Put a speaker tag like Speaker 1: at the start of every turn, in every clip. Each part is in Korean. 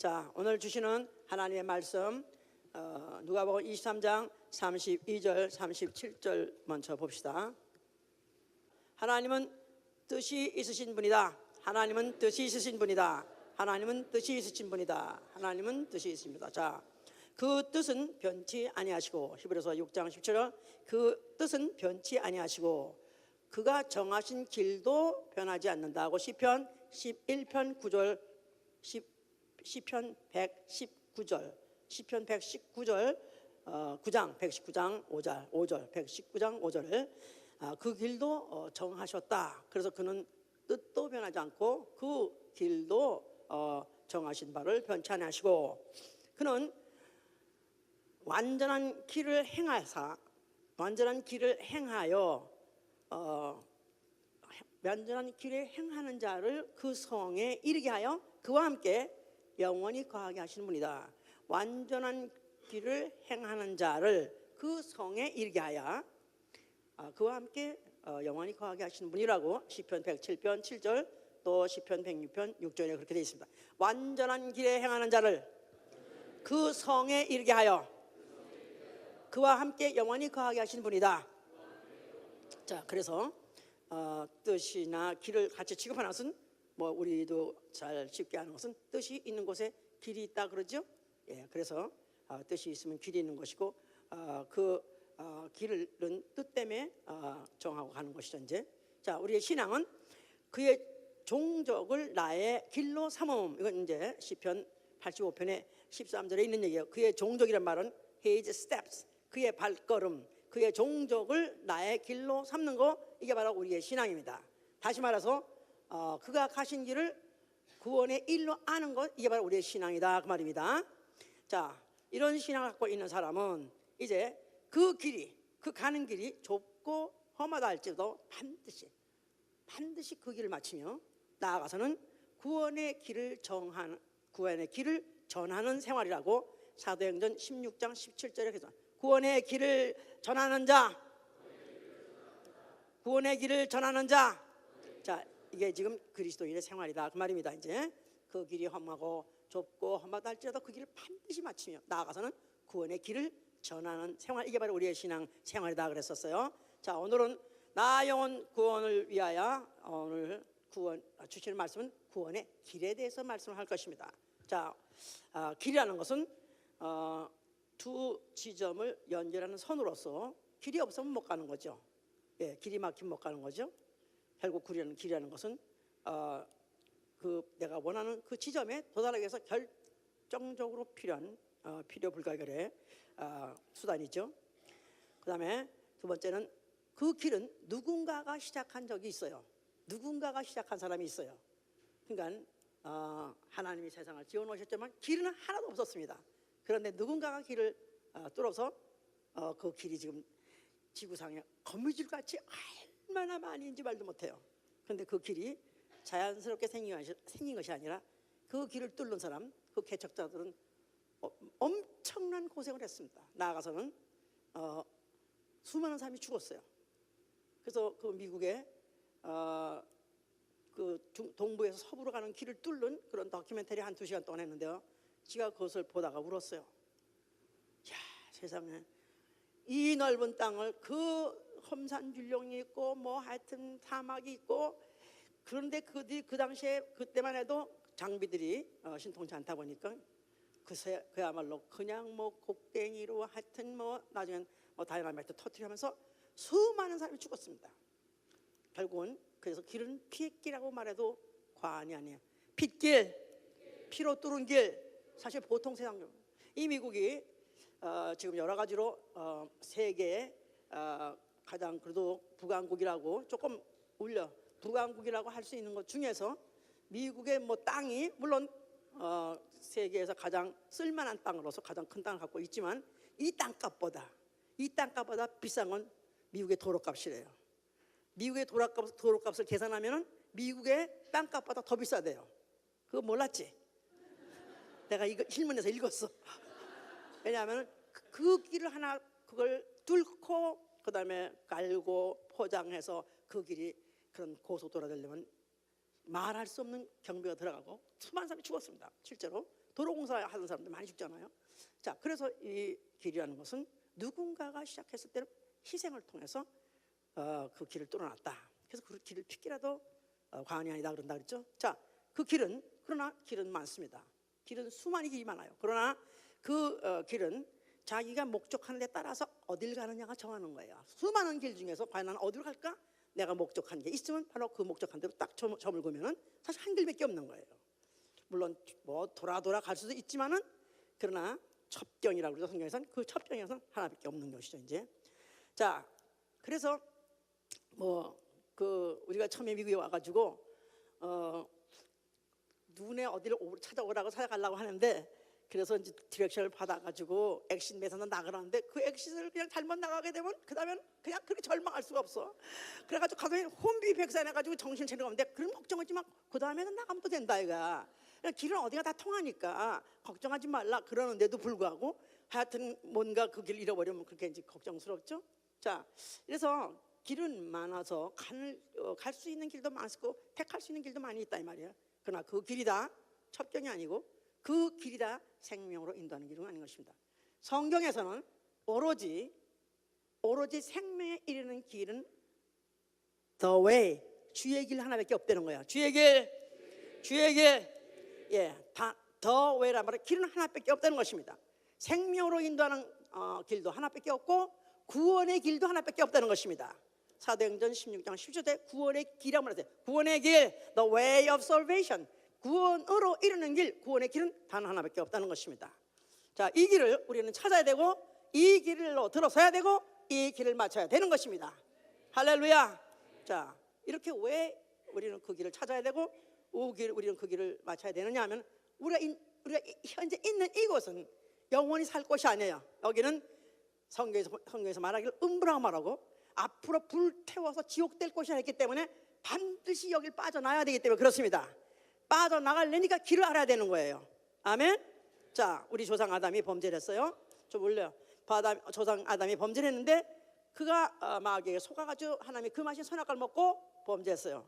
Speaker 1: 자, 오늘 주시는 하나님의 말씀 누가복음 23장 32절 37절 먼저 봅시다. 하나님은 뜻이 있으신 분이다. 하나님은 뜻이 있으신 분이다. 하나님은 뜻이 있으신 분이다. 하나님은 뜻이 있습니다. 자, 그 뜻은 변치 아니하시고, 히브리서 6장 17절, 그 뜻은 변치 아니하시고 그가 정하신 길도 변하지 않는다고 시편 11편 9절, 시편 119절, 시편 119절 9장 119장 5절 119장 5절을 그 길도 정하셨다. 그래서 그는 뜻도 변하지 않고 그 길도 정하신 바를 변치 아니하시고 그는 완전한 길을 행하사 완전한 길을 행하여 완전한 길에 행하는 자를 그 성에 이르게 하여 그와 함께 영원히 거하게 하시는 분이다. 완전한 길을 행하는 자를 그 성에 이르게 하여 그와 함께 영원히 거하게 하시는 분이라고 시편 107편 7절 또 시편 106편 6절에 그렇게 되어 있습니다. 완전한 길에 행하는 자를 그 성에 이르게 하여 그와 함께 영원히 거하게 하시는 분이다. 자, 그래서 뜻이나 길을 같이 취급하는 것은 뭐 우리도 잘 쉽게 아는 것은 뜻이 있는 곳에 길이 있다 그러죠. 예, 그래서 뜻이 있으면 길이 있는 것이고 그 길은 뜻 때문에 정하고 가는 것이죠. 이제 자, 우리의 신앙은 그의 종족을 나의 길로 삼음. 이건 이제 시편 85편의 13절에 있는 얘기예요. 그의 종족이란 말은 his steps, 그의 발걸음, 그의 종족을 나의 길로 삼는 거, 이게 바로 우리의 신앙입니다. 다시 말해서 그가 가신 길을 구원의 일로 아는 것, 이게 바로 우리의 신앙이다 그 말입니다. 자, 이런 신앙을 갖고 있는 사람은 이제 그 길이, 그 가는 길이 좁고 험하다 할지라도 반드시 그 길을 마치며 나아가서는 구원의 길을 전하는 생활이라고 사도행전 16장 17절에 그래서 구원의 길을 전하는 자, 구원의 길을 전하는 자. 자, 이게 지금 그리스도인의 생활이다 그 말입니다. 이제 그 길이 험하고 좁고 험하다 할지라도 그 길을 반드시 마치며 나아가서는 구원의 길을 전하는 생활, 이게 바로 우리의 신앙 생활이다 그랬었어요. 자, 오늘은 나 영혼 구원을 위하여 오늘 주시는 말씀은 구원의 길에 대해서 말씀을 할 것입니다. 자, 길이라는 것은 두 지점을 연결하는 선으로서 길이 없으면 못 가는 거죠. 예, 길이 막히면 못 가는 거죠. 결국 길이라는 것은 내가 원하는 그 지점에 도달하기 위해서 결정적으로 필요한 필요 불가결의 수단이죠. 그 다음에 두 번째는 그 길은 누군가가 시작한 적이 있어요. 누군가가 시작한 사람이 있어요. 그러니까 하나님이 세상을 지어놓으셨지만 길은 하나도 없었습니다. 그런데 누군가가 길을 뚫어서 그 길이 지금 지구상에 거미줄같이 얼마나 많이인지 말도 못해요. 그런데 그 길이 자연스럽게 생긴 것이 아니라 그 길을 뚫는 사람, 그 개척자들은 엄청난 고생을 했습니다. 나아가서는 수많은 사람이 죽었어요. 그래서 그 미국의 그 동부에서 서부로 가는 길을 뚫는 그런 다큐멘터리 한 2시간 동안 했는데요, 제가 그것을 보다가 울었어요. 야, 세상에 이 넓은 땅을 그 험산줄령이 있고 뭐 하여튼 사막이 있고, 그런데 그 당시에 그때만 해도 장비들이 신통치 않다 보니까 그야말로 그냥 뭐 곡괭이로 하여튼 뭐 나중엔 뭐 다이나마이트 터뜨리면서 수많은 사람이 죽었습니다. 결국은 그래서 길은 피했길이라고 말해도 과언이 아니에요. 핏길, 피로 뚫은 길. 사실 보통 세상 이 미국이 지금 여러 가지로 세계의 가장 그래도 부강국이라고 조금 부강국이라고 할 수 있는 것 중에서 미국의 뭐 땅이 물론 세계에서 가장 쓸만한 땅으로서 가장 큰 땅을 갖고 있지만 이 땅값보다 비싼 건 미국의 도로값이래요. 미국의 도로값을 계산하면은 미국의 땅값보다 더 비싸대요. 그거 몰랐지? 내가 이거 신문에서 읽었어. 왜냐하면 그 길을 하나 그걸 뚫고 그 다음에 깔고 포장해서 그 길이 그런 고속도로가 되려면 말할 수 없는 경비가 들어가고 수많은 사람이 죽었습니다. 실제로 도로공사 하는 사람들 많이 죽잖아요. 자, 그래서 이 길이라는 것은 누군가가 시작했을 때는 희생을 통해서 그 길을 뚫어놨다. 그래서 그 길을 픽기라도 과언이 아니다 그런다 그랬죠. 자, 그 길은 그러나 길은 많습니다. 길은 수많은 길이 많아요. 그러나 그 길은 자기가 목적하는 데 따라서 어딜 가느냐가 정하는 거예요. 수많은 길 중에서 과연 나는 어디로 갈까? 내가 목적한 게 있으면 바로 그 목적한 대로 딱 점을 그으면은 사실 한 길밖에 없는 거예요. 물론 뭐 돌아 갈 수도 있지만은 그러나 첩경이라고 그러죠. 성경에서는 그 첩경에서는 하나밖에 없는 것이죠. 이제 자, 그래서 뭐 그 우리가 처음에 미국에 와가지고 눈에 어디를 찾아오라고 찾아가려고 하는데 그래서 이제 디렉션을 받아가지고 엑신 매선을 나가라는데 그 엑신을 그냥 잘못 나가게 되면 그 다음엔 그냥 그렇게 절망할 수가 없어. 그래가지고 가서 혼비백산해가지고 정신 차리고 가는데 그럼 걱정하지 마. 그 다음에는 나가면 또 된다 이가. 길은 어디가 다 통하니까 걱정하지 말라 그러는데도 불구하고 하여튼 뭔가 그 길 잃어버리면 그렇게 이제 걱정스럽죠. 자, 그래서 길은 많아서 갈 수 있는 길도 많고 택할 수 있는 길도 많이 있다 이 말이에요. 그러나 그 길이 다 첩경이 아니고 그 길이 다 생명으로 인도하는 길은 아닌 것입니다. 성경에서는 오로지 생명에 이르는 길은 the way, 주의 길 하나밖에 없다는 거야. 주의 길, 예, 다 the way란 말은 길은 하나밖에 없다는 것입니다. 생명으로 인도하는 길도 하나밖에 없고 구원의 길도 하나밖에 없다는 것입니다. 사도행전 16장 10절에 구원의 길이라고 말했어요. 구원의 길, the way of salvation. 구원으로 이르는 길, 구원의 길은 단 하나밖에 없다는 것입니다. 자, 이 길을 우리는 찾아야 되고 이 길로 들어서야 되고 이 길을 맞춰야 되는 것입니다. 할렐루야. 자, 이렇게 왜 우리는 그 길을 찾아야 되고 우리는 그 길을 맞춰야 되느냐 하면 우리가 현재 있는 이곳은 영원히 살 곳이 아니에요. 여기는 성경에서 말하기를 음부라고 말하고 앞으로 불태워서 지옥될 곳이 아니기 때문에 반드시 여길 빠져나가야 되기 때문에 그렇습니다. 빠져나가려니까 길을 알아야 되는 거예요. 아멘. 자, 우리 조상 아담이 범죄를 했어요. 좀 올려요. 조상 아담이 범죄를 했는데 그가 마귀에게 속아가지고 하나님이 금하신 선악과를 먹고 범죄했어요.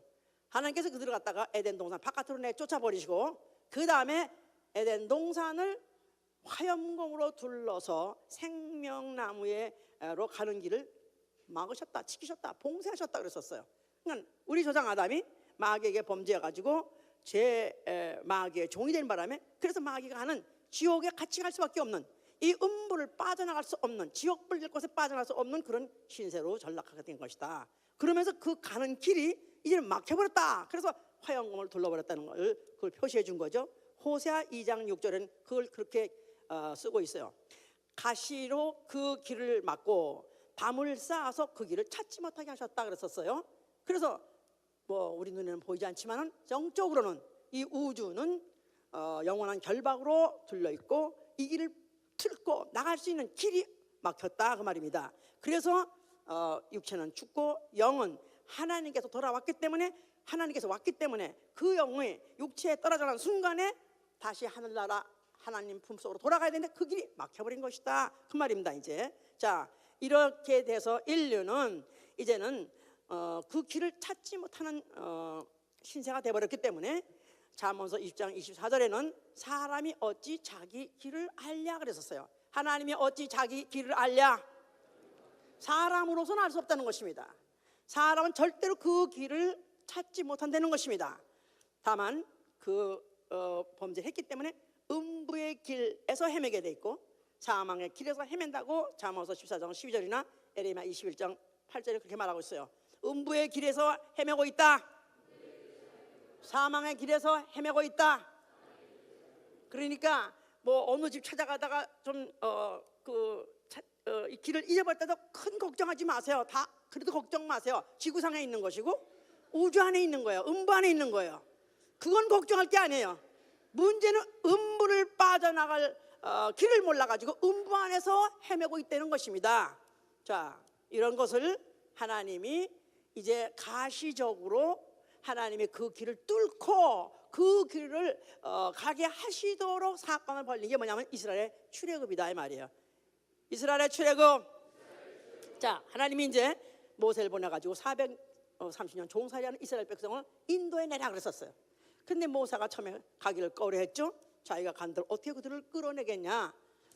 Speaker 1: 하나님께서 그들을 갖다가 에덴 동산 바깥으로 내쫓아버리시고 그 다음에 에덴 동산을 화염공으로 둘러서 생명나무로 가는 길을 막으셨다, 지키셨다, 봉쇄하셨다 그랬었어요. 그러니까 우리 조상 아담이 마귀에게 범죄해가지고 마귀의 종이 된 바람에 그래서 마귀가 하는 지옥에 같이 갈 수밖에 없는 이 음부를 빠져나갈 수 없는 지옥불 될 곳에 빠져나갈 수 없는 그런 신세로 전락하게 된 것이다. 그러면서 그 가는 길이 이제는 막혀버렸다. 그래서 화염공을 둘러버렸다는 걸 그걸 표시해 준 거죠. 호세아 2장 6절에는 그걸 그렇게 쓰고 있어요. 가시로 그 길을 막고 밤을 쌓아서 그 길을 찾지 못하게 하셨다 그랬었어요. 그래서 뭐 우리 눈에는 보이지 않지만은 영적으로는 이 우주는 영원한 결박으로 둘러 있고 이 길을 뚫고 나갈 수 있는 길이 막혔다 그 말입니다. 그래서 육체는 죽고 영은 하나님께서 돌아왔기 때문에 하나님께서 왔기 때문에 그 영이 육체에 떨어져가는 순간에 다시 하늘나라 하나님 품속으로 돌아가야 되는데 그 길이 막혀버린 것이다 그 말입니다. 이제 자, 이렇게 돼서 인류는 이제는 그 길을 찾지 못하는 신세가 되어버렸기 때문에 잠언서 20장 24절에는 사람이 어찌 자기 길을 알랴 그랬었어요. 하나님이 어찌 자기 길을 알랴? 사람으로서는 알 수 없다는 것입니다. 사람은 절대로 그 길을 찾지 못한다는 것입니다. 다만 그 범죄했기 때문에 음부의 길에서 헤매게 돼 있고 사망의 길에서 헤맨다고 잠언서 14장 12절이나 에레미야 21장 8절에 그렇게 말하고 있어요. 음부의 길에서 헤매고 있다. 사망의 길에서 헤매고 있다. 그러니까 뭐 어느 집 찾아가다가 좀 이 길을 잊어버릴 때도 큰 걱정하지 마세요. 다 그래도 걱정 마세요. 지구상에 있는 것이고 우주 안에 있는 거예요. 음부 안에 있는 거예요. 그건 걱정할 게 아니에요. 문제는 음부를 빠져나갈 길을 몰라가지고 음부 안에서 헤매고 있다는 것입니다. 자, 이런 것을 하나님이 이제 가시적으로 하나님이 그 길을 뚫고 그 길을 가게 하시도록 사건을 벌린 게 뭐냐면 이스라엘의 출애굽이다 이 말이에요. 이스라엘의 출애굽. 자, 하나님이 이제 모세를 보내가지고 430년 종살이하는 이스라엘 백성을 인도에 내라 그랬었어요. 근데 모세가 처음에 가기를 꺼려했죠. 자기가 간들 어떻게 그들을 끌어내겠냐?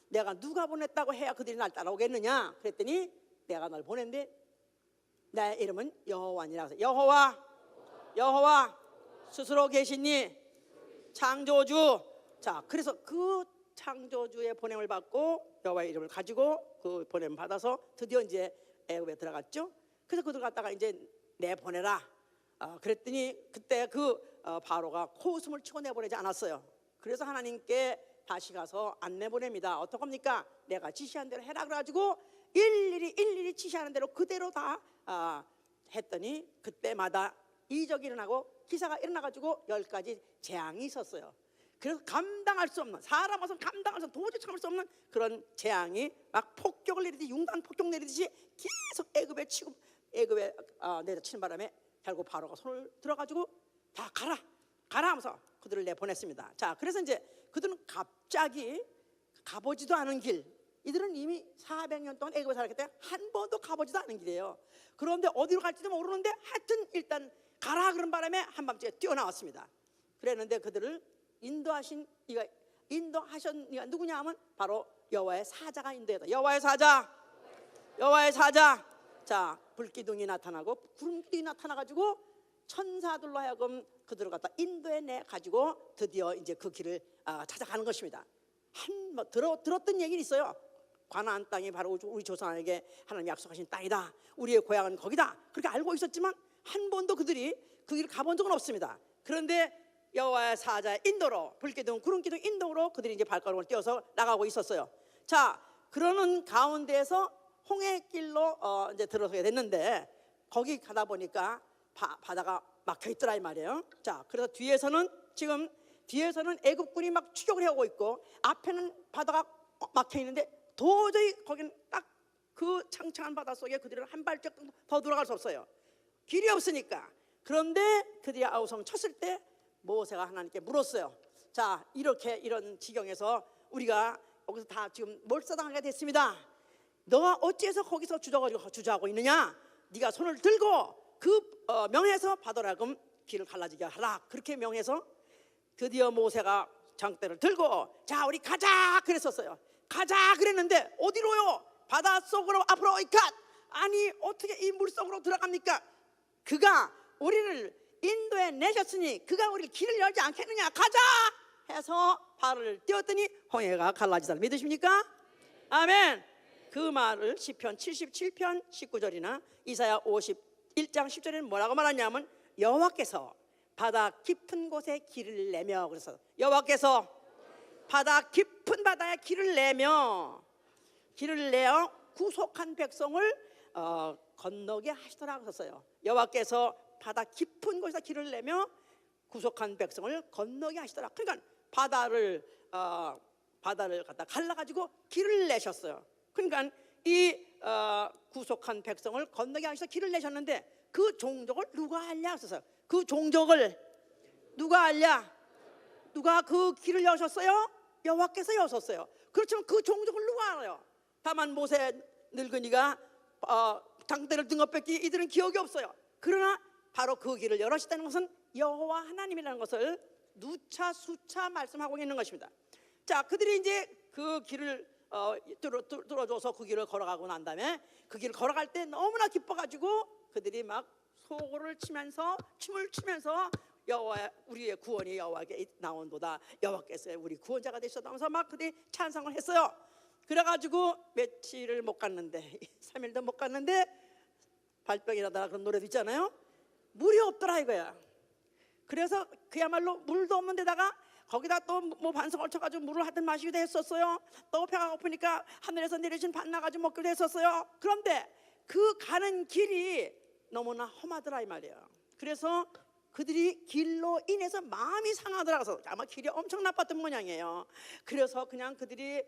Speaker 1: 내가 누가 보냈다고 해야 그들이 날 따라오겠느냐? 그랬더니 내가 널 보낸데 내 이름은 여호와니라. 여호와 스스로 계시니 창조주. 자, 그래서 그 창조주의 보냄을 받고 여호와의 이름을 가지고 그 보냄 받아서 드디어 이제 애굽에 들어갔죠. 그래서 그들 갖다가 이제 내보내라. 그랬더니 그때 바로가 코웃음을 치고 내보내지 않았어요. 그래서 하나님께 다시 가서 안 내보냅니다. 어떡합니까? 내가 지시한 대로 해라 그래가지고 일일이 지시하는 대로 그대로 다 했더니 그때마다 이적이 일어나고 기사가 일어나가지고 10가지 재앙이 있었어요. 그래서 감당할 수 없는, 사람으로서 감당할 수 없는, 도저히 참을 수 없는 그런 재앙이 막 폭격을 내리듯이, 융단 폭격 내리듯이 계속 애굽에 내려치는 바람에 결국 바로가 손을 들어가지고 다 가라 하면서 그들을 내보냈습니다. 자, 그래서 이제 그들은 갑자기 가보지도 않은 길, 이들은 이미 400년 동안 애굽에 살았기 때문에 한 번도 가보지도 않은 길이에요. 그런데 어디로 갈지도 모르는데 하여튼 일단 가라 그런 바람에 한밤중에 뛰어나왔습니다. 그랬는데 그들을 인도하신 이가 누구냐 하면 바로 여호와의 사자가 인도했다. 여호와의 사자. 자, 불기둥이 나타나고 구름기둥이 나타나가지고 천사들로 하여금 그들을 갖다 인도해 내 가지고 드디어 이제 그 길을 찾아가는 것입니다. 들었던 얘기는 있어요. 가나안 땅이 바로 우리 조상에게 하나님 약속하신 땅이다. 우리의 고향은 거기다. 그렇게 알고 있었지만 한 번도 그들이 그 길을 가본 적은 없습니다. 그런데 여호와의 사자의 인도로, 불기둥, 구름기둥 인도로 그들이 이제 발걸음을 띄어서 나가고 있었어요. 자, 그러는 가운데에서 홍해길로 이제 들어서게 됐는데 거기 가다 보니까 바다가 막혀 있더라 이 말이에요. 자, 그래서 뒤에서는 애굽군이 막 추격을 해오고 있고 앞에는 바다가 막혀 있는데 도저히 거기는 딱 그 창창한 바다 속에 그들은 한 발짝 더 들어갈 수 없어요. 길이 없으니까. 그런데 그들이 아우성 쳤을 때 모세가 하나님께 물었어요. 자, 이런 지경에서 우리가 여기서 다 지금 몰사당하게 됐습니다. 너가 어찌해서 거기서 주저하고 있느냐? 네가 손을 들고 명해서 바다라금 길을 갈라지게 하라. 그렇게 명해서 드디어 모세가 장대를 들고 자, 우리 가자 그랬었어요. 가자 그랬는데 어디로요? 바닷속으로 앞으로 이컷. 아니 어떻게 이 물속으로 들어갑니까? 그가 우리를 인도에 내셨으니 그가 우리 길을 열지 않겠느냐? 가자 해서 발을 띄웠더니 홍해가 갈라지다. 믿으십니까? 아멘. 그 말을 시편 77편 19절이나 이사야 51장 10절에는 뭐라고 말하냐면 여호와께서 바다 깊은 곳에 길을 내며, 그래서 여호와께서 바다 깊은 바다에 길을 내어 구속한 백성을 건너게 하시더라고 했어요. 여호와께서 바다 깊은 곳에서 길을 내며 구속한 백성을 건너게 하시더라. 그러니까 바다를 갖다 갈라가지고 길을 내셨어요. 그러니까 이 구속한 백성을 건너게 하셔서 길을 내셨는데 그 종족을 누가 알냐 했어요. 그 종족을 누가 알냐? 누가 그 길을 여셨어요? 여호와께서 여셨어요. 그렇지만 그 종족을 누가 알아요? 다만 모세 늙은이가 장대를 든 것 뺏기 이들은 기억이 없어요. 그러나 바로 그 길을 열으셨다는 것은 여호와 하나님이라는 것을 누차 수차 말씀하고 있는 것입니다. 자, 그들이 이제 그 길을 뚫어줘서 그 길을 걸어가고 난 다음에 그 길을 걸어갈 때 너무나 기뻐가지고 그들이 막 소고를 치면서 춤을 추면서 우리의 구원이 여호와께 나온도다. 여호와께서 우리 구원자가 되셨다면서 막 그들이 찬송을 했어요. 그래가지고 며칠을 못 갔는데 3일도 못 갔는데 발병이라더라 그런 노래도 있잖아요. 물이 없더라 이거야. 그래서 그야말로 물도 없는 데다가 거기다 또 뭐 반석 얹혀가지고 물을 하든 마시기도 했었어요. 또 배가 고프니까 하늘에서 내려진 반 나가지고 먹기도 했었어요. 그런데 그 가는 길이 너무나 험하더라 이 말이에요. 그래서 그들이 길로 인해서 마음이 상하더라. 그래서 아마 길이 엄청 나빴던 모양이에요. 그래서 그냥 그들이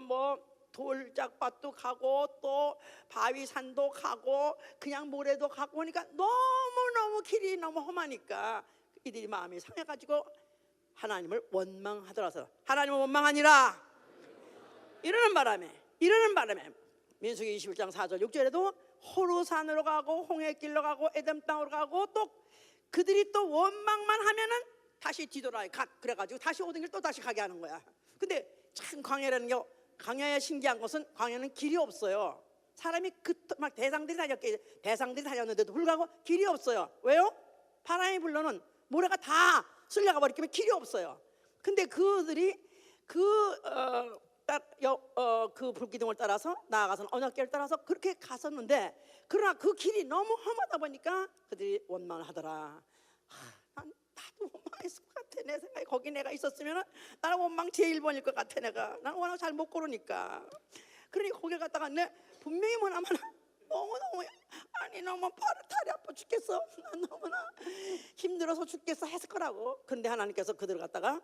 Speaker 1: 뭐 돌짝밭도 가고 또 바위산도 가고 그냥 모래도 가고 하니까 너무너무 길이 너무 험하니까 이들이 마음이 상해가지고 하나님을 원망하더라서 하나님을 원망하니라 이러는 바람에 민수기 21장 4절 6절에도 호르산으로 가고 홍해길로 가고 에돔 땅으로 가고 또 그들이 또 원망만 하면은 다시 뒤돌아야 갓 그래가지고 다시 오던 길 또 다시 가게 하는 거야. 근데 참 광야라는 게, 광야의 신기한 것은 광야는 길이 없어요. 사람이 막 대상들이 다녔는데도 불구하고 길이 없어요. 왜요? 바람이 불러는 모래가 다 쓸려가 버리기 때문에 길이 없어요. 근데 그들이 그 불기둥을 따라서 나아가서는 언약궤를 따라서 그렇게 갔었는데, 그러나 그 길이 너무 험하다 보니까 그들이 원망을 하더라. 나도 원망했을 것 같아. 내 생각에 거기 내가 있었으면 나는 원망 제1번일 것 같아. 나는 워낙 잘 못 고르니까. 그러니 거길 갔다가 내 분명히 뭐냐면 너무너무, 아니 너무 다리 아파 죽겠어, 난 너무나 힘들어서 죽겠어 했을 거라고. 그런데 하나님께서 그들을 갖다가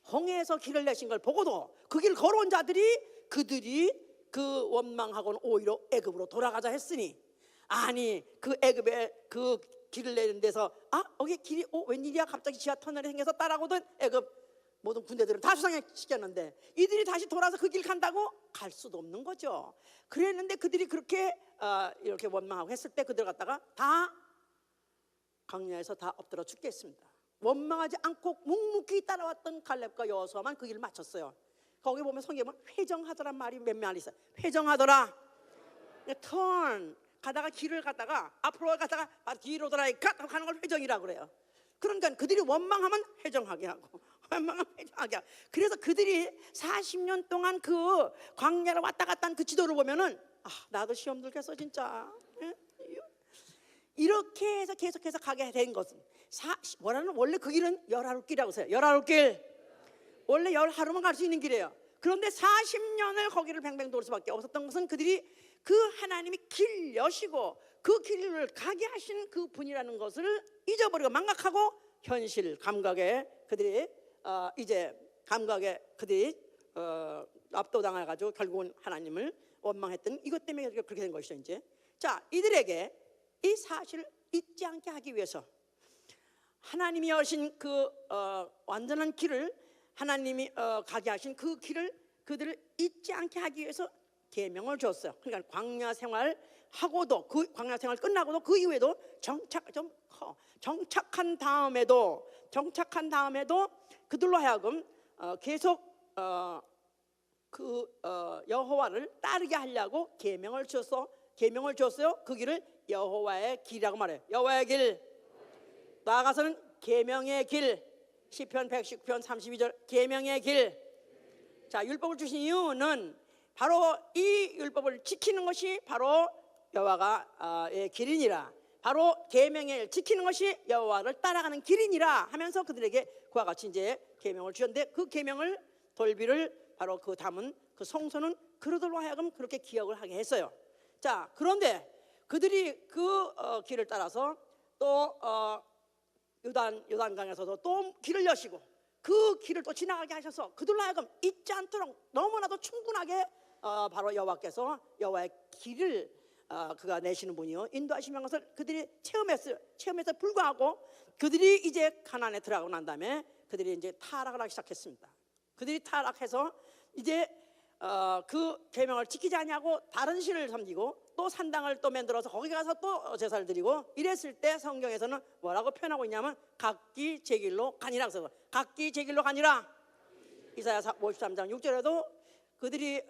Speaker 1: 홍해에서 길을 내신 걸 보고도 그 길 걸어온 자들이 그들이 그 원망하고는 오히려 애굽으로 돌아가자 했으니, 아니 그 애굽에 그 길을 내는 데서 여기 길이 웬일이야 갑자기 지하 터널이 생겨서 따라오던 애굽 모든 군대들은 다 수상시켰는데 이들이 다시 돌아서 그 길 간다고? 갈 수도 없는 거죠. 그랬는데 그들이 그렇게 이렇게 원망하고 했을 때 그들 갖다가 다 광야에서 다 엎드려 죽겠습니다. 원망하지 않고 묵묵히 따라왔던 갈렙과 여호수아만 그 길을 마쳤어요. 거기 보면 성경에 보면 회정하더란 말이 몇 말 있어요. 회정하더라. turn, 가다가 길을 가다가 앞으로 가다가 뒤로 돌아야 가는 걸 회정이라고 그래요. 그러니까 그들이 원망하면 회정하게 하고 원망하면 회정하게 하고. 그래서 그들이 40년 동안 그 광야를 왔다 갔다 한 그 지도를 보면은 나도 시험 들겠어 진짜. 이렇게 해서 계속해서 가게 된 것은 원래 그 길은 열하루길이라고 해요. 열하루길. 원래 열하루만 갈 수 있는 길이에요. 그런데 40년을 거기를 뱅뱅 돌 수밖에 없었던 것은 그들이 그 하나님이 길 여시고 그 길을 가게 하신 그 분이라는 것을 잊어버리고 망각하고 현실 감각에 그들이 이제 감각에 그들이 압도당해가지고 결국은 하나님을 원망했던 이것 때문에 그렇게 된 것이죠. 이제 자, 이들에게 이 사실을 잊지 않게 하기 위해서 하나님이 여신 그 완전한 길을, 하나님이 가게 하신 그 길을 그들을 잊지 않게 하기 위해서 계명을 줬어요. 그러니까 광야 생활 하고도, 그 광야 생활 끝나고도 그 이후에도 정착한 다음에도 그들로 하여금 계속 여호와를 따르게 하려고 계명을 줬어요. 그 길을 여호와의 길이라고 말해요. 여호와의 길. 나아가서는 계명의 길. 시편 119편 32절 계명의 길. 자, 율법을 주신 이유는 바로 이 율법을 지키는 것이 바로 여호와의 길이니라. 바로 계명의 길 지키는 것이 여호와를 따라가는 길이니라 하면서 그들에게 그와 같이 이제 계명을 주셨는데, 그 계명을 돌비를 바로 그 담은 그 성소는 그들로 하여금 그렇게 기억을 하게 했어요. 자, 그런데 그들이 그 길을 따라서 또 요단강에서도 또 길을 여시고 그 길을 또 지나가게 하셔서 그들로 하여금 잊지 않도록 너무나도 충분하게 바로 여호와께서 여호와의 길을 그가 내시는 분이요 인도하시는 것을 그들이 체험해서 불구하고 그들이 이제 가나안에 들어가고 난 다음에 그들이 이제 타락을 하기 시작했습니다. 그들이 타락해서 이제 그 계명을 지키지 않냐고 다른 신을 섬기고 또 산당을 또 만들어서 거기 가서 또 제사를 드리고 이랬을 때 성경에서는 뭐라고 표현하고 있냐면 각기 제 길로 가니라. 그래서 각기 제 길로 가니라. 이사야 53장 6절에도 그들이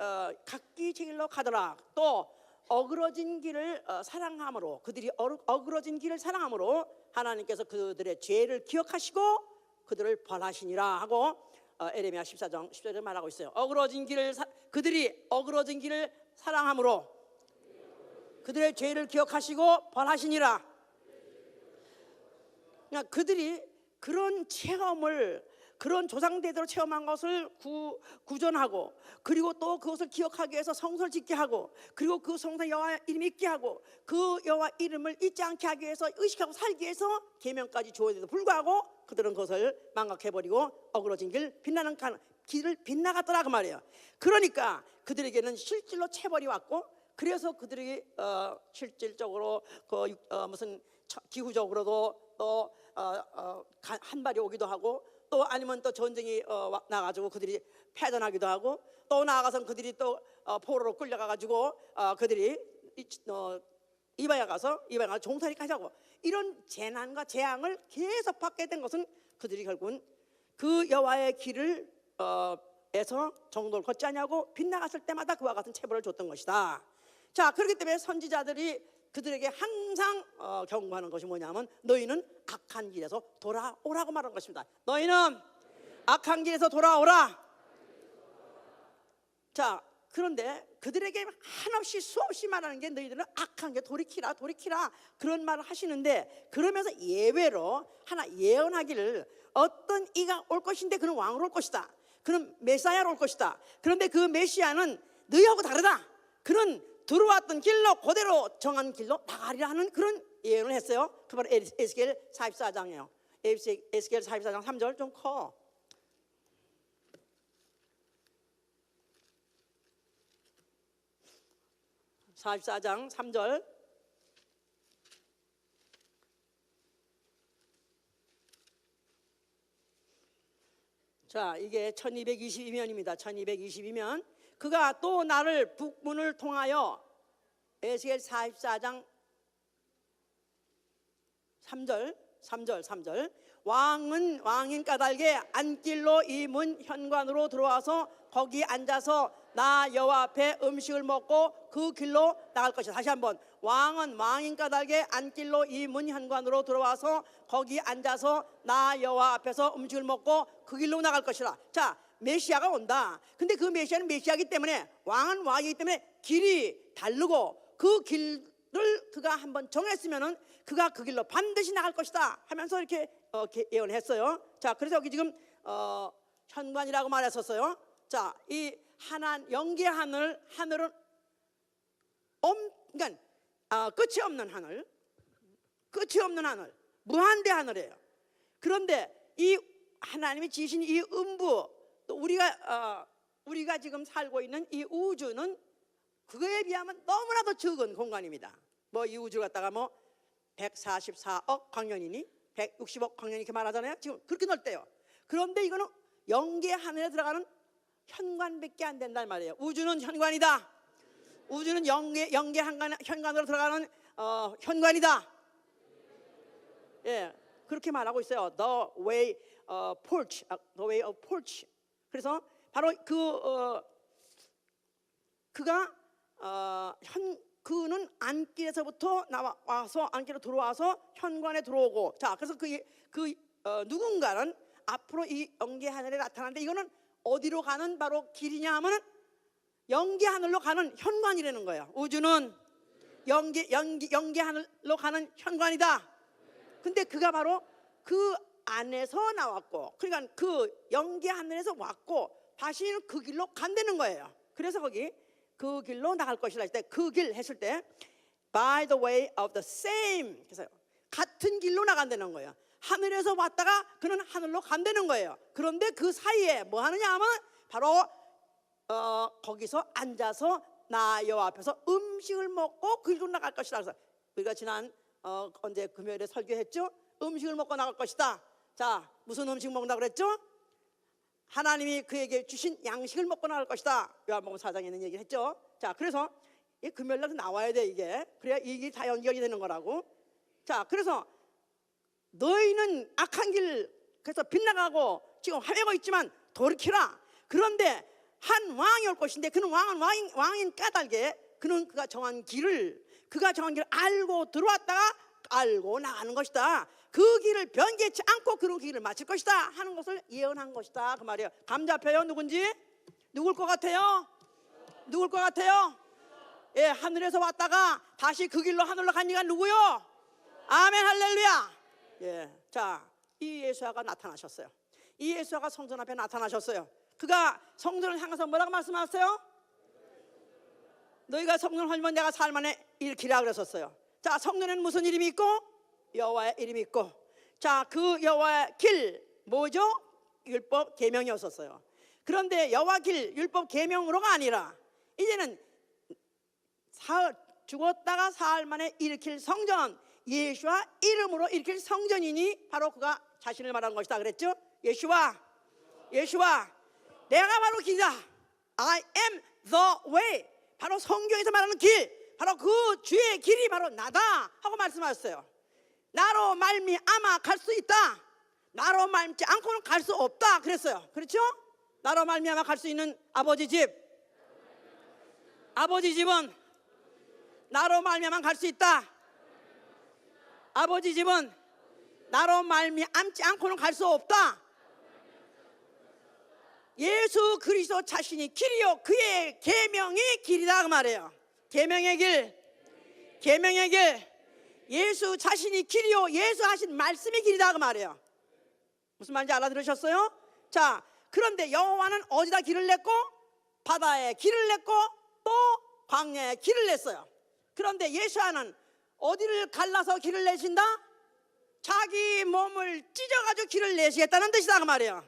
Speaker 1: 각기 제 길로 가더라. 또 어그러진 길을 사랑함으로, 그들이 어그러진 길을 사랑함으로 하나님께서 그들의 죄를 기억하시고 그들을 벌하시니라 하고 에레미야 14장 10절에 말하고 있어요. 그들이 어그러진 길을 사랑함으로 그들의 죄를 기억하시고 벌하시니라. 그러니까 그들이 그런 체험을, 그런 조상대대로 체험한 것을 구전하고, 그리고 또 그것을 기억하기 위해서 성소를 짓게 하고, 그리고 그 성소에 여호와 이름이 있게 하고, 그 여호와 이름을 잊지 않게 하기 위해서 의식하고 살기 위해서 계명까지 주어야돼도 불구하고 그들은 그것을 망각해버리고 어그러진 빛나는 길을 빗나갔더라 그 말이에요. 그러니까 그들에게는 실질로 체벌이 왔고, 그래서 그들이 실질적으로 무슨 기후적으로도 또 한발이 오기도 하고, 또 아니면 또 전쟁이 나가지고 그들이 패전하기도 하고, 또 나아가서는 그들이 또 포로로 끌려가가지고 그들이 이방에 가서 종살이까지 하고, 이런 재난과 재앙을 계속 받게 된 것은 그들이 결국은 그 여호와의 길을 에서 정도를 걷지 않냐고 빗나갔을 때마다 그와 같은 체벌을 줬던 것이다. 자, 그렇기 때문에 선지자들이 그들에게 항상 경고하는 것이 뭐냐면 너희는 악한 길에서 돌아오라고 말하는 것입니다. 너희는 악한 길에서 돌아오라. 자, 그런데 그들에게 한없이 수없이 말하는 게 너희들은 악한 게 돌이키라 그런 말을 하시는데, 그러면서 예외로 하나 예언하기를 어떤 이가 올 것인데 그는 왕으로 올 것이다. 그는 메시아로 올 것이다. 그런데 그 메시아는 너희하고 다르다. 그는 들어왔던 길로 그대로 정한 길로 나가리라 하는 그런 예언을 했어요. 그 바로 에스겔 44장이에요. 에스겔 44장 3절 좀 커. 44장 3절. 자, 이게 1222면입니다. 1222면. 그가 또 나를 북문을 통하여, 에스겔 44장 3절. 왕인 까닭에 안길로 이 문 현관으로 들어와서 거기 앉아서 나 여호와 앞에 음식을 먹고 그 길로 나갈 것이다. 다시 한번. 왕인 까닭에 안길로 이 문 현관으로 들어와서 거기 앉아서 나 여호와 앞에서 음식을 먹고 그 길로 나갈 것이다. 자, 메시아가 온다. 근데 그 메시아는 메시아이기 때문에, 왕은 왕이기 때문에 길이 다르고 그 길을 그가 한번 정했으면은 그가 그 길로 반드시 나갈 것이다 하면서 이렇게 예언했어요. 자, 그래서 여기 지금 현관이라고 말했었어요. 자, 이 영계 하늘은 그러니까 끝이 없는 하늘, 무한대 하늘이에요. 그런데 이 하나님이 지으신 이 음부, 또 우리가 지금 살고 있는 이 우주는 그거에 비하면 너무나도 적은 공간입니다. 뭐 이 우주 갖다가 뭐 144억 광년이니 160억 광년 이렇게 말하잖아요. 지금 그렇게 넓대요. 그런데 이거는 영계 하늘에 들어가는 현관밖에 안 된단 말이에요. 우주는 현관이다. 우주는 영계 현관으로 들어가는 현관이다. 예, 그렇게 말하고 있어요. The way of porch. 그래서 바로 그는 안길에서부터 나와서 안길로 들어와서 현관에 들어오고, 자, 그래서 누군가는 앞으로 이 영계 하늘에 나타나는데, 이거는 어디로 가는 바로 길이냐 하면은 영계 하늘로 가는 현관이라는 거예요. 우주는 영계 하늘로 가는 현관이다. 근데 그가 바로 그 안에서 나왔고, 그러니까 그 영계 하늘에서 왔고 다시는 그 길로 간다는 거예요. 그래서 거기 그 길로 나갈 것이라 했을 때, 그 길 했을 때 by the way of the same, 그래서 같은 길로 나간다는 거예요. 하늘에서 왔다가 그는 하늘로 간다는 거예요. 그런데 그 사이에 뭐 하느냐 하면 바로 거기서 앉아서 나 여호와 앞에서 음식을 먹고 그 길로 나갈 것이다. 그래서 우리가 지난 언제 금요일에 설교했죠? 음식을 먹고 나갈 것이다. 자, 무슨 음식 먹는다고 그랬죠? 하나님이 그에게 주신 양식을 먹고 나갈 것이다. 요한복음 4장에 있는 얘기를 했죠. 자, 그래서 이 금요일날 나와야 돼, 이게. 그래야 이게 다 연결이 되는 거라고. 자, 그래서 너희는 악한 길 그래서 빗나가고 지금 헤매고 있지만 돌이키라. 그런데 한 왕이 올 것인데, 그는 왕인 까닭에 그가 정한 길을 알고 들어왔다가 알고 나가는 것이다. 그 길을 변개치 않고 그 길을 마칠 것이다 하는 것을 예언한 것이다, 그 말이에요. 감 잡혀요? 누군지? 누굴 것 같아요? 예, 하늘에서 왔다가 다시 그 길로 하늘로 간 이가 누구요? 아멘, 할렐루야. 예, 자, 이 예수아가 나타나셨어요. 이 예수아가 성전 앞에 나타나셨어요. 그가 성전을 향해서 뭐라고 말씀하셨어요? 너희가 성전을 헐면 내가 살만에 일으키라 그랬었어요. 자, 성전에는 무슨 이름이 있고? 여호와의 이름이 있고, 자, 그 여호와의 길 뭐죠? 율법 계명이었었어요. 그런데 여호와 길 율법 계명으로가 아니라 이제는 죽었다가 사흘 만에 일으킬 성전, 예수와 이름으로 일으킬 성전이니 바로 그가 자신을 말한 것이다 그랬죠? 예수와 내가 바로 길이다. I am the way. 바로 성경에서 말하는 길, 바로 그 주의 길이 바로 나다 하고 말씀하셨어요. 나로 말미암아 갈 수 있다. 나로 말미암지 않고는 갈 수 없다 그랬어요. 그렇죠? 나로 말미암아 갈 수 있는 아버지 집, 아버지 집은 나로 말미암아 갈 수 있다. 아버지 집은 나로 말미암지 않고는 갈 수 없다. 예수 그리스도 자신이 길이요 그의 계명이 길이다 그 말이에요. 계명의 길, 계명의 길. 예수 자신이 길이요 예수 하신 말씀이 길이다 그 말이에요. 무슨 말인지 알아들으셨어요? 자, 그런데 여호와는 어디다 길을 냈고 바다에 길을 냈고 또 광야에 길을 냈어요. 그런데 예수와는 어디를 갈라서 길을 내신다? 자기 몸을 찢어가지고 길을 내시겠다는 뜻이다 그 말이에요.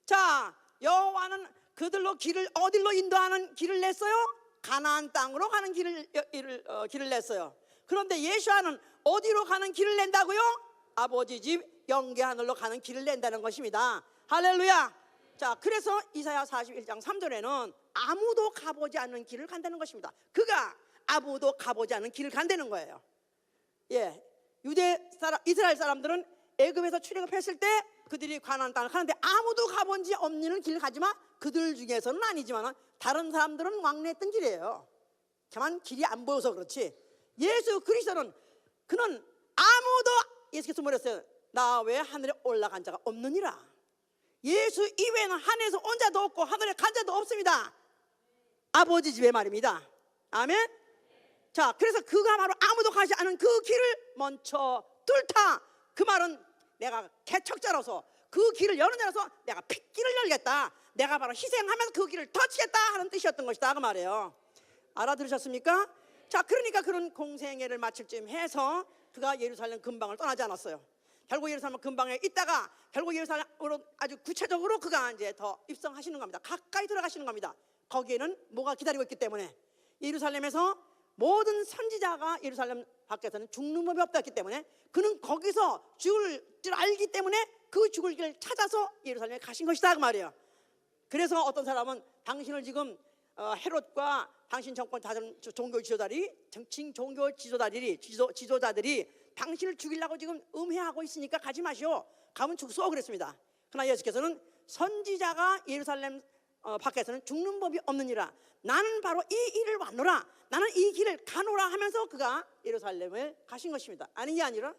Speaker 1: 자, 여호와는 그들로 길을 어디로 인도하는 길을 냈어요? 가나안 땅으로 가는 길을 냈어요. 그런데 예수와는 어디로 가는 길을 낸다고요? 아버지 집 영계 하늘로 가는 길을 낸다는 것입니다. 할렐루야. 자, 그래서 이사야 41장 3절에는 아무도 가보지 않는 길을 간다는 것입니다. 그가 아무도 가보지 않는 길을 간다는 거예요. 예, 이스라엘 사람들은 애굽에서 출애굽했을 때 그들이 가나안 땅을 가는데 아무도 가본 지 없는 길을 가지만 그들 중에서는 아니지만 다른 사람들은 왕래했던 길이에요. 다만 길이 안 보여서 그렇지. 예수 그리스도는 그는 아무도 예수께서 뭐랬어요? 나 외에 하늘에 올라간 자가 없느니라. 예수 이외에는 하늘에서 온 자도 없고 하늘에 간 자도 없습니다. 아버지 집의 말입니다. 아멘. 자, 그래서 그가 바로 아무도 가지 않은 그 길을 먼저 뚫다. 그 말은 내가 개척자로서 그 길을 여는 자로서 내가 핏길을 열겠다. 내가 바로 희생하면서 그 길을 터치겠다 하는 뜻이었던 것이다 그 말이에요. 알아들으셨습니까? 자, 그러니까 그런 공생애를 마칠 쯤 해서 그가 예루살렘 근방을 떠나지 않았어요. 결국 예루살렘 근방에 있다가 결국 예루살렘으로 아주 구체적으로 그가 이제 더 입성하시는 겁니다. 가까이 들어가시는 겁니다. 거기에는 뭐가 기다리고 있기 때문에 예루살렘에서 모든 선지자가 예루살렘 밖에서는 죽는 법이 없었기 때문에 그는 거기서 죽을 줄 알기 때문에 그 죽을 길을 찾아서 예루살렘에 가신 것이다 그 말이에요. 그래서 어떤 사람은 당신을 지금 헤롯과 당신 정권 다른 종교 지도자들이 당신을 죽이려고 지금 음해하고 있으니까 가지 마시오. 가면 죽소 그랬습니다. 그러나 예수께서는 선지자가 예루살렘 밖에서는 죽는 법이 없느니라. 나는 바로 이 일을 왔노라. 나는 이 길을 가노라 하면서 그가 예루살렘을 가신 것입니다. 아닌 게 아니라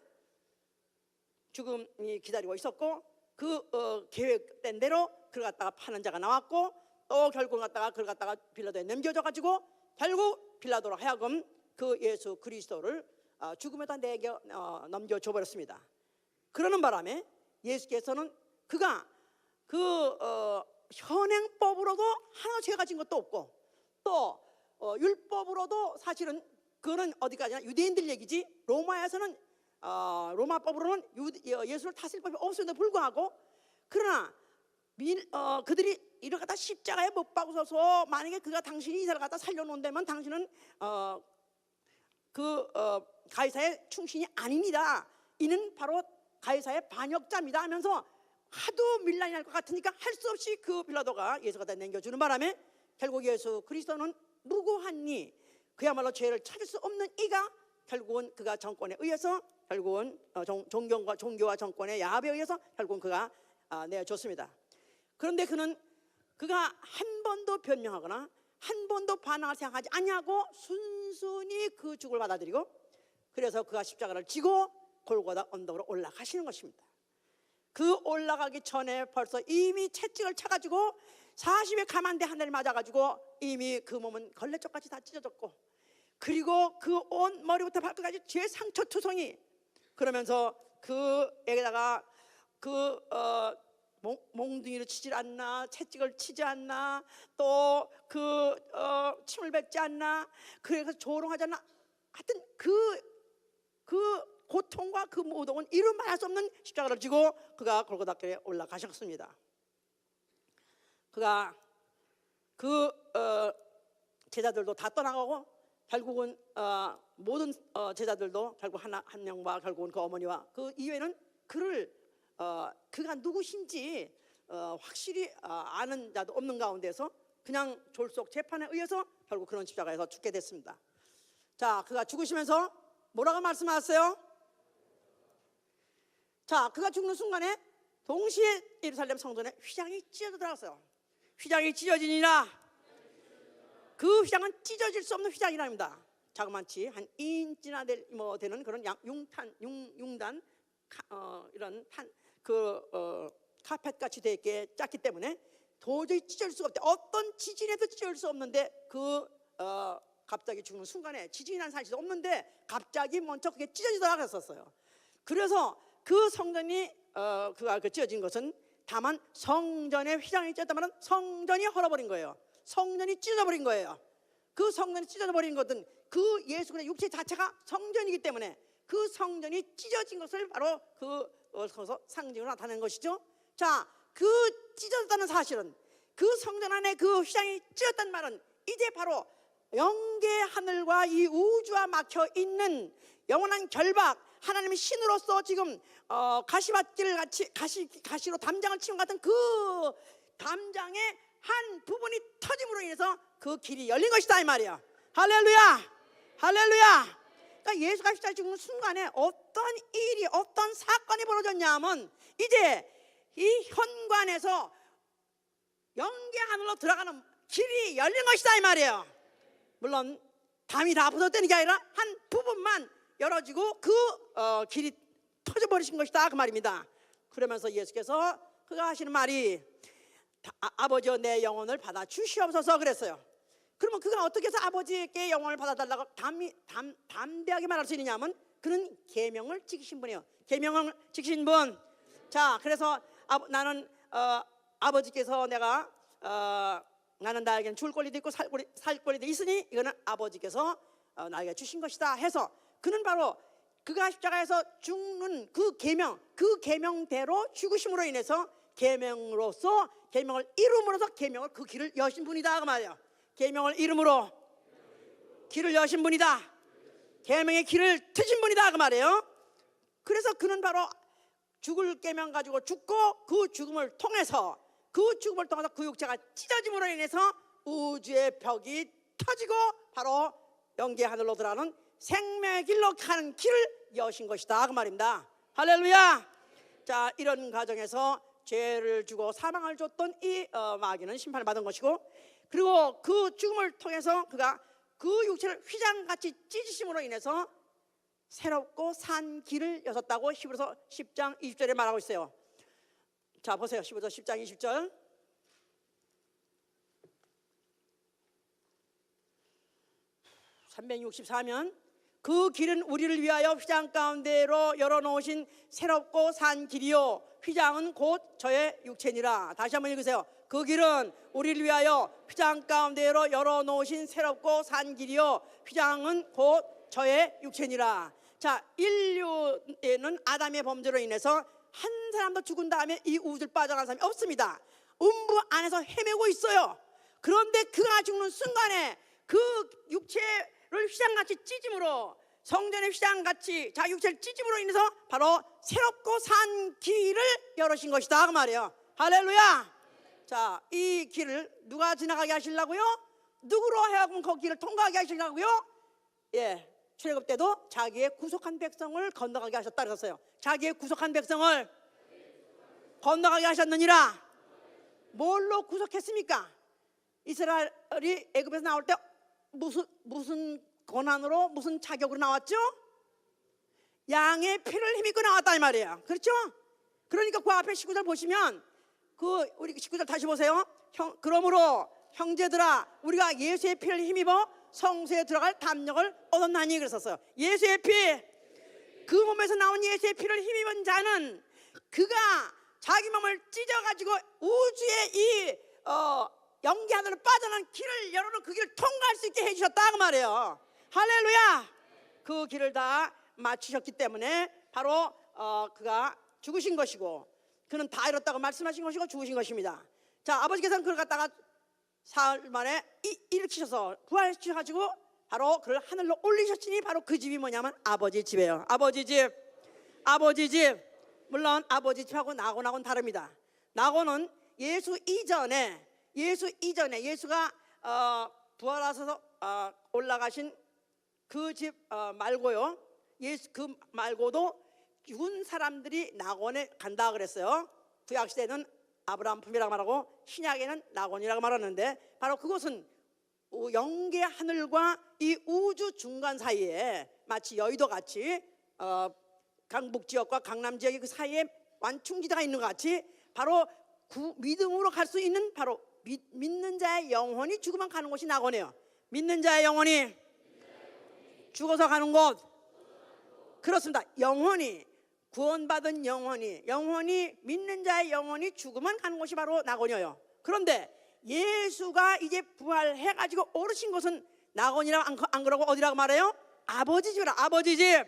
Speaker 1: 죽음이 기다리고 있었고 그 계획된 대로 그를 갖다가 파는 자가 나왔고 또 결국 갖다가 그를 갖다가 빌라도에 넘겨져 가지고 결국 빌라도로 하여금 그 예수 그리스도를 죽음에다 넘겨줘 버렸습니다. 그러는 바람에 예수께서는 그가 그 현행법으로도 하나 죄가 진 것도 없고 또 율법으로도 사실은 그거는 어디까지나 유대인들 얘기지 로마에서는 로마법으로는 예수를 다스릴 법이 없음에도 불구하고 그러나 그들이 이를 갖다 십자가에 못 박아서 만약에 그가 당신이 이사를 갖다 살려놓는다면 당신은 가이사의 충신이 아닙니다. 이는 바로 가이사의 반역자입니다 하면서 하도 밀란이 날 것 같으니까 할 수 없이 그 빌라도가 예수 갖다 남겨주는 바람에 결국 예수 그리스도는 무고하니 그야말로 죄를 찾을 수 없는 이가 결국은 그가 정권에 의해서 결국은 종교와 정권의 야합에 의해서 결국은 그가 내어줬습니다. 그런데 그가 한 번도 변명하거나 한 번도 반항을 생각하지 아니하고 순순히 그 죽을 받아들이고 그래서 그가 십자가를 지고 골고다 언덕으로 올라가시는 것입니다. 그 올라가기 전에 벌써 이미 채찍을 차가지고 40의 가만대 하나를 맞아가지고 이미 그 몸은 걸레쪽같이 다 찢어졌고 그리고 그 온 머리부터 발끝까지 죄 상처 투성이 그러면서 그에게다가 몽둥이를 치질 않나 채찍을 치지 않나 또 침을 뱉지 않나 그래서 조롱하지 않나 하여튼 그 고통과 그 모독은 이루 말할 수 없는 십자가를 지고 그가 골고다길에 올라가셨습니다. 그가 제자들도 다 떠나가고 결국은 모든 제자들도 결국 한 명과 결국은 그 어머니와 그 이외에는 그가 누구신지 확실히 아는 자도 없는 가운데서 그냥 졸속 재판에 의해서 결국 그런 십자가에서 죽게 됐습니다. 자, 그가 죽으시면서 뭐라고 말씀하셨어요? 자, 그가 죽는 순간에 동시에 예루살렘 성전에 휘장이 찢어져 들어갔어요. 휘장이 찢어지니라. 그 휘장은 찢어질 수 없는 휘장이랍니다. 자그마치 한 2인치나 되는 그런 융단 이런 카펫 같이 되게 작기 때문에 도저히 찢어질 수가 없대. 어떤 지진에도 찢어질 수 없는데 갑자기 죽는 순간에 지진이라는 사실이 없는데 갑자기 먼저 그게 찢어지더라 그랬었어요. 그래서 그 성전이 그가 찢어진 것은 다만 성전의 휘장이 찢었다면 성전이 헐어버린 거예요. 성전이 찢어져버린 거예요. 그 성전이 찢어져버린 것은 그 예수 그리스도의 육체 자체가 성전이기 때문에 그 성전이 찢어진 것을 바로 거기서 상징으로 나타낸 것이죠. 자, 그 찢어졌다는 사실은 그 성전 안에 그 휘장이 찢어졌다는 말은 이제 바로 영계 하늘과 이 우주와 막혀 있는 영원한 결박, 하나님의 신으로서 지금 가시밭길 같이 가시로 담장을 치운 같은 그 담장의 한 부분이 터짐으로 인해서 그 길이 열린 것이다 이 말이야. 할렐루야, 할렐루야. 그러니까 예수가 십자가에 죽는 순간에 어떤 일이, 어떤 사건이 벌어졌냐면 이제 이 현관에서 영계 하늘로 들어가는 길이 열린 것이다 이 말이에요. 물론 담이 다 부서졌다는 게 아니라 한 부분만 열어지고 그 길이 터져버리신 것이다 그 말입니다. 그러면서 예수께서 그가 하시는 말이 아버지여 내 영혼을 받아 주시옵소서 그랬어요. 그러면 그가 어떻게 해서 아버지께 영혼을 받아달라고 담대하게 말할 수 있느냐면 그는 계명을 지키신 분이에요. 계명을 지키신 분. 자, 그래서 나는 아버지께서 나는 나에게는 죽을 권리도 있고 살 권리도 있으니 이거는 아버지께서 나에게 주신 것이다 해서 그는 바로 그가 십자가에서 죽는 그 계명대로 죽으심으로 인해서 계명을 이름으로써 계명을 그 길을 여신 분이다 그 말이에요. 계명을 이름으로 길을 여신 분이다. 계명의 길을 트신 분이다 그 말이에요. 그래서 그는 바로 죽을 계명 가지고 죽고 그 죽음을 통해서 그 육체가 찢어짐으로 인해서 우주의 벽이 터지고 바로 영계 하늘로 들어가는 생명의 길로 가는 길을 여신 것이다 그 말입니다. 할렐루야. 자, 이런 과정에서 죄를 주고 사망을 줬던 이 마귀는 심판을 받은 것이고, 그리고 그 죽음을 통해서 그가 그 육체를 휘장같이 찢으심으로 인해서 새롭고 산 길을 여셨다고 히브리서 10장 20절에 말하고 있어요. 자, 보세요. 히브리서 10장 20절. (364면) 그 길은 우리를 위하여 휘장 가운데로 열어놓으신 새롭고 산 길이요 휘장은 곧 저의 육체니라. 다시 한번 읽으세요. 그 길은 우리를 위하여 휘장 가운데로 열어놓으신 새롭고 산 길이요 휘장은 곧 저의 육체니라. 자, 인류에는 아담의 범죄로 인해서 한 사람도 죽은 다음에 이 우주를 빠져간 사람이 없습니다. 음부 안에서 헤매고 있어요. 그런데 그가 죽는 순간에 그 육체를 휘장같이 찢음으로, 성전의 휘장같이 자기 육체를 찢음으로 인해서 바로 새롭고 산 길을 열으신 것이다 그 말이에요. 할렐루야. 자, 이 길을 누가 지나가게 하시려고요? 누구로 하여금 그 길을 통과하게 하시려고요? 예, 출애굽 때도 자기의 구속한 백성을 건너가게 하셨다 그랬어요. 자기의 구속한 백성을 건너가게 하셨느니라. 뭘로 구속했습니까? 이스라엘이 애굽에서 나올 때 무슨 권한으로, 무슨 자격으로 나왔죠? 양의 피를 힘입고 나왔다 이 말이에요. 그렇죠? 그러니까 그 앞에 19절 보시면 우리 19절 다시 보세요. 그러므로 형제들아 우리가 예수의 피를 힘입어 성소에 들어갈 담력을 얻었나니 그랬었어요. 예수의 피, 그 몸에서 나온 예수의 피를 힘입은 자는 그가 자기 몸을 찢어가지고 우주의 이 영계 하늘로 빠져나가는 길을 열어놓은 그 길을 통과할 수 있게 해주셨다 그 말이에요. 할렐루야. 그 길을 다 맞추셨기 때문에 바로 그가 죽으신 것이고, 그는 다 이뤘다고 말씀하신 것이고 죽으신 것입니다. 자, 아버지께서는 그를 갖다가 사흘 만에 일으키셔서 부활시켜가지고 바로 그를 하늘로 올리셨으니 바로 그 집이 뭐냐면 아버지 집이에요. 아버지 집. 아버지 집. 물론 아버지 집하고 나고는 다릅니다. 나고는 예수 이전에 예수가 부활하셔서 올라가신 그 집 말고요. 예수 그 말고도 죽은 사람들이 낙원에 간다 그랬어요. 구약 시대는 아브라함 품이라고 말하고 신약에는 낙원이라고 말하는데, 바로 그곳은 영계 하늘과 이 우주 중간 사이에 마치 여의도 같이 강북 지역과 강남 지역의 그 사이에 완충지대가 있는 것 같이, 바로 믿음으로 갈 수 있는, 바로 믿는 자의 영혼이 죽으면 가는 곳이 낙원이에요. 믿는 자의 영혼이 죽어서 가는 곳, 그렇습니다. 영혼이 구원받은 영혼이 믿는 자의 영혼이 죽으면 가는 곳이 바로 낙원이에요. 그런데 예수가 이제 부활해가지고 오르신 곳은 낙원이라고 안 그러고 어디라고 말해요? 아버지 집이라. 아버지 집.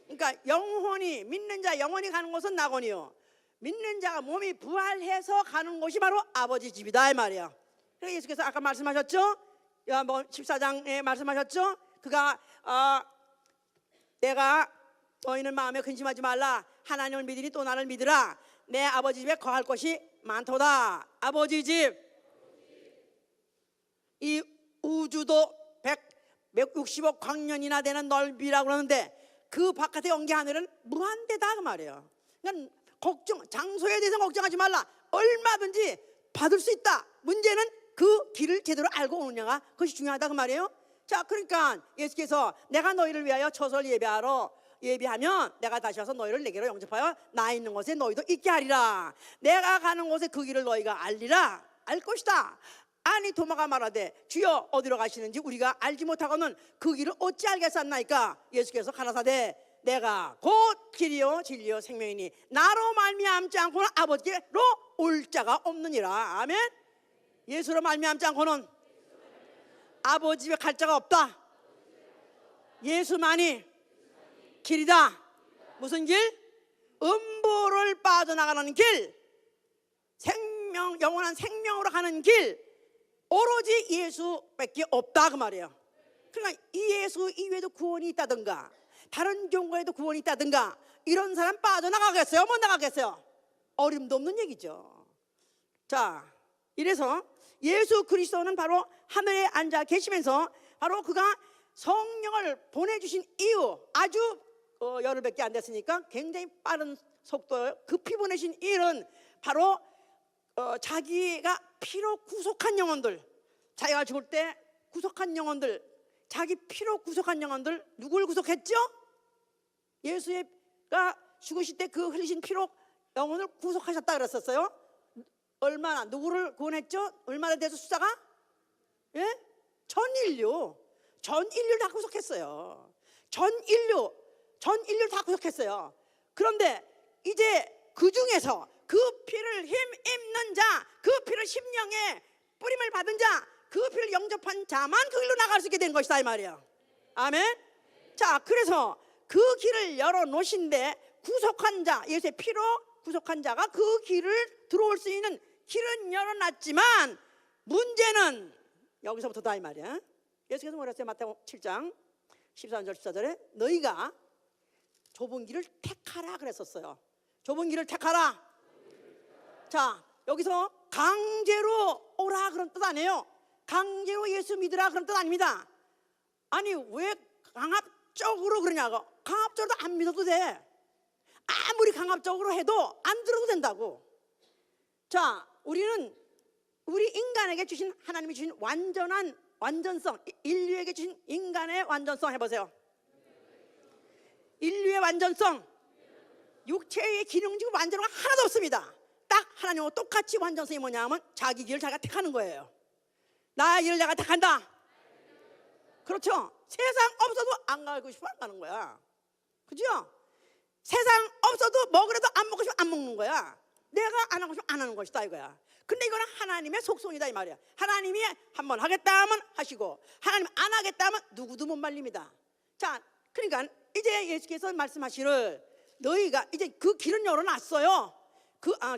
Speaker 1: 그러니까 영혼이, 믿는 자 영혼이 가는 곳은 낙원이요, 믿는 자가 몸이 부활해서 가는 곳이 바로 아버지 집이다 이 말이야. 그래서 예수께서 아까 말씀하셨죠? 요한복음 14장에 말씀하셨죠? 그가 내가 너희는 마음에 근심하지 말라. 하나님을 믿으니 또 나를 믿으라. 내 아버지 집에 거할 곳이 많도다. 아버지 집. 이 우주도 160억 광년이나 되는 넓이라고 그러는데 그 바깥의 영계 하늘은 무한대다 그 말이에요. 그러니까 장소에 대해서 걱정하지 말라. 얼마든지 받을 수 있다. 문제는 그 길을 제대로 알고 오느냐가 그것이 중요하다 그 말이에요. 자, 그러니까 예수께서 내가 너희를 위하여 처소를 예비하면 내가 다시 와서 너희를 내게로 영접하여 나 있는 곳에 너희도 있게 하리라. 내가 가는 곳에 그 길을 너희가 알리라. 알 것이다. 아니 도마가 말하되 주여 어디로 가시는지 우리가 알지 못하고는 그 길을 어찌 알겠사나이까. 예수께서 가라사대 내가 곧 길이요 진리요 생명이니 나로 말미암지 않고는 아버지께로 올 자가 없느니라. 아멘. 예수로 말미암지 않고는 아버지 집에 갈 자가 없다. 예수만이 길이다. 무슨 길? 음부를 빠져나가는 길, 생명, 영원한 생명으로 가는 길, 오로지 예수밖에 없다 그 말이에요. 그러니까 이 예수 이외에도 구원이 있다든가 다른 종교에도 구원이 있다든가 이런 사람 빠져나가겠어요? 못 나가겠어요? 어림도 없는 얘기죠. 자, 이래서 예수 그리스도는 바로 하늘에 앉아 계시면서 바로 그가 성령을 보내주신 이유, 아주 열흘밖에 안 됐으니까 굉장히 빠른 속도에 급히 보내신 일은 바로 자기가 피로 구속한 영혼들, 자기가 죽을 때 구속한 영혼들, 자기 피로 구속한 영혼들, 누굴 구속했죠? 예수가 죽으실 때 그 흘리신 피로 영혼을 구속하셨다 그랬었어요. 얼마나, 누구를 구원했죠? 얼마나 돼서 숫자가? 예? 전 인류를 다 구속했어요. 전 인류를 다 구속했어요. 그런데 이제 그 중에서 그 피를 힘입는 자, 그 피를 심령에 뿌림을 받은 자, 그 피를 영접한 자만 그 길로 나갈 수 있게 된 것이다 이 말이에요. 아멘. 자, 그래서 그 길을 열어놓으신데 구속한 자, 예수의 피로 구속한 자가 그 길을 들어올 수 있는 길은 열어놨지만 문제는 여기서부터다 이 말이야. 예수께서 뭐라 했어요? 마태복음 7장 13절 14절에 너희가 좁은 길을 택하라 그랬었어요. 좁은 길을 택하라. 자, 여기서 강제로 오라 그런 뜻 아니에요. 강제로 예수 믿으라 그런 뜻 아닙니다. 아니 왜 강압적으로 그러냐고. 강압적으로 안 믿어도 돼. 아무리 강압적으로 해도 안 들어도 된다고. 자, 우리는 우리 인간에게 주신, 하나님이 주신 완전성, 인류에게 주신 인간의 완전성 해보세요. 인류의 완전성, 육체의 기능적인 완전한 거 하나도 없습니다. 딱 하나님과 똑같이 완전성이 뭐냐 하면 자기 길을 자기가 택하는 거예요. 나의 길을 내가 택한다. 그렇죠? 세상 없어도 안 가고 싶으면 안 가는 거야. 그죠? 세상 없어도 먹으려도 안 먹고 싶으면 안 먹는 거야. 내가 안 하고 싶으면 안 하는 것이다 이거야. 근데 이거는 하나님의 속성이다 이 말이야. 하나님이 한번 하겠다 하면 하시고 하나님 안 하겠다 하면 누구도 못 말립니다. 자, 그러니까 이제 예수께서 말씀하시를 너희가 이제 그 길은 열어놨어요.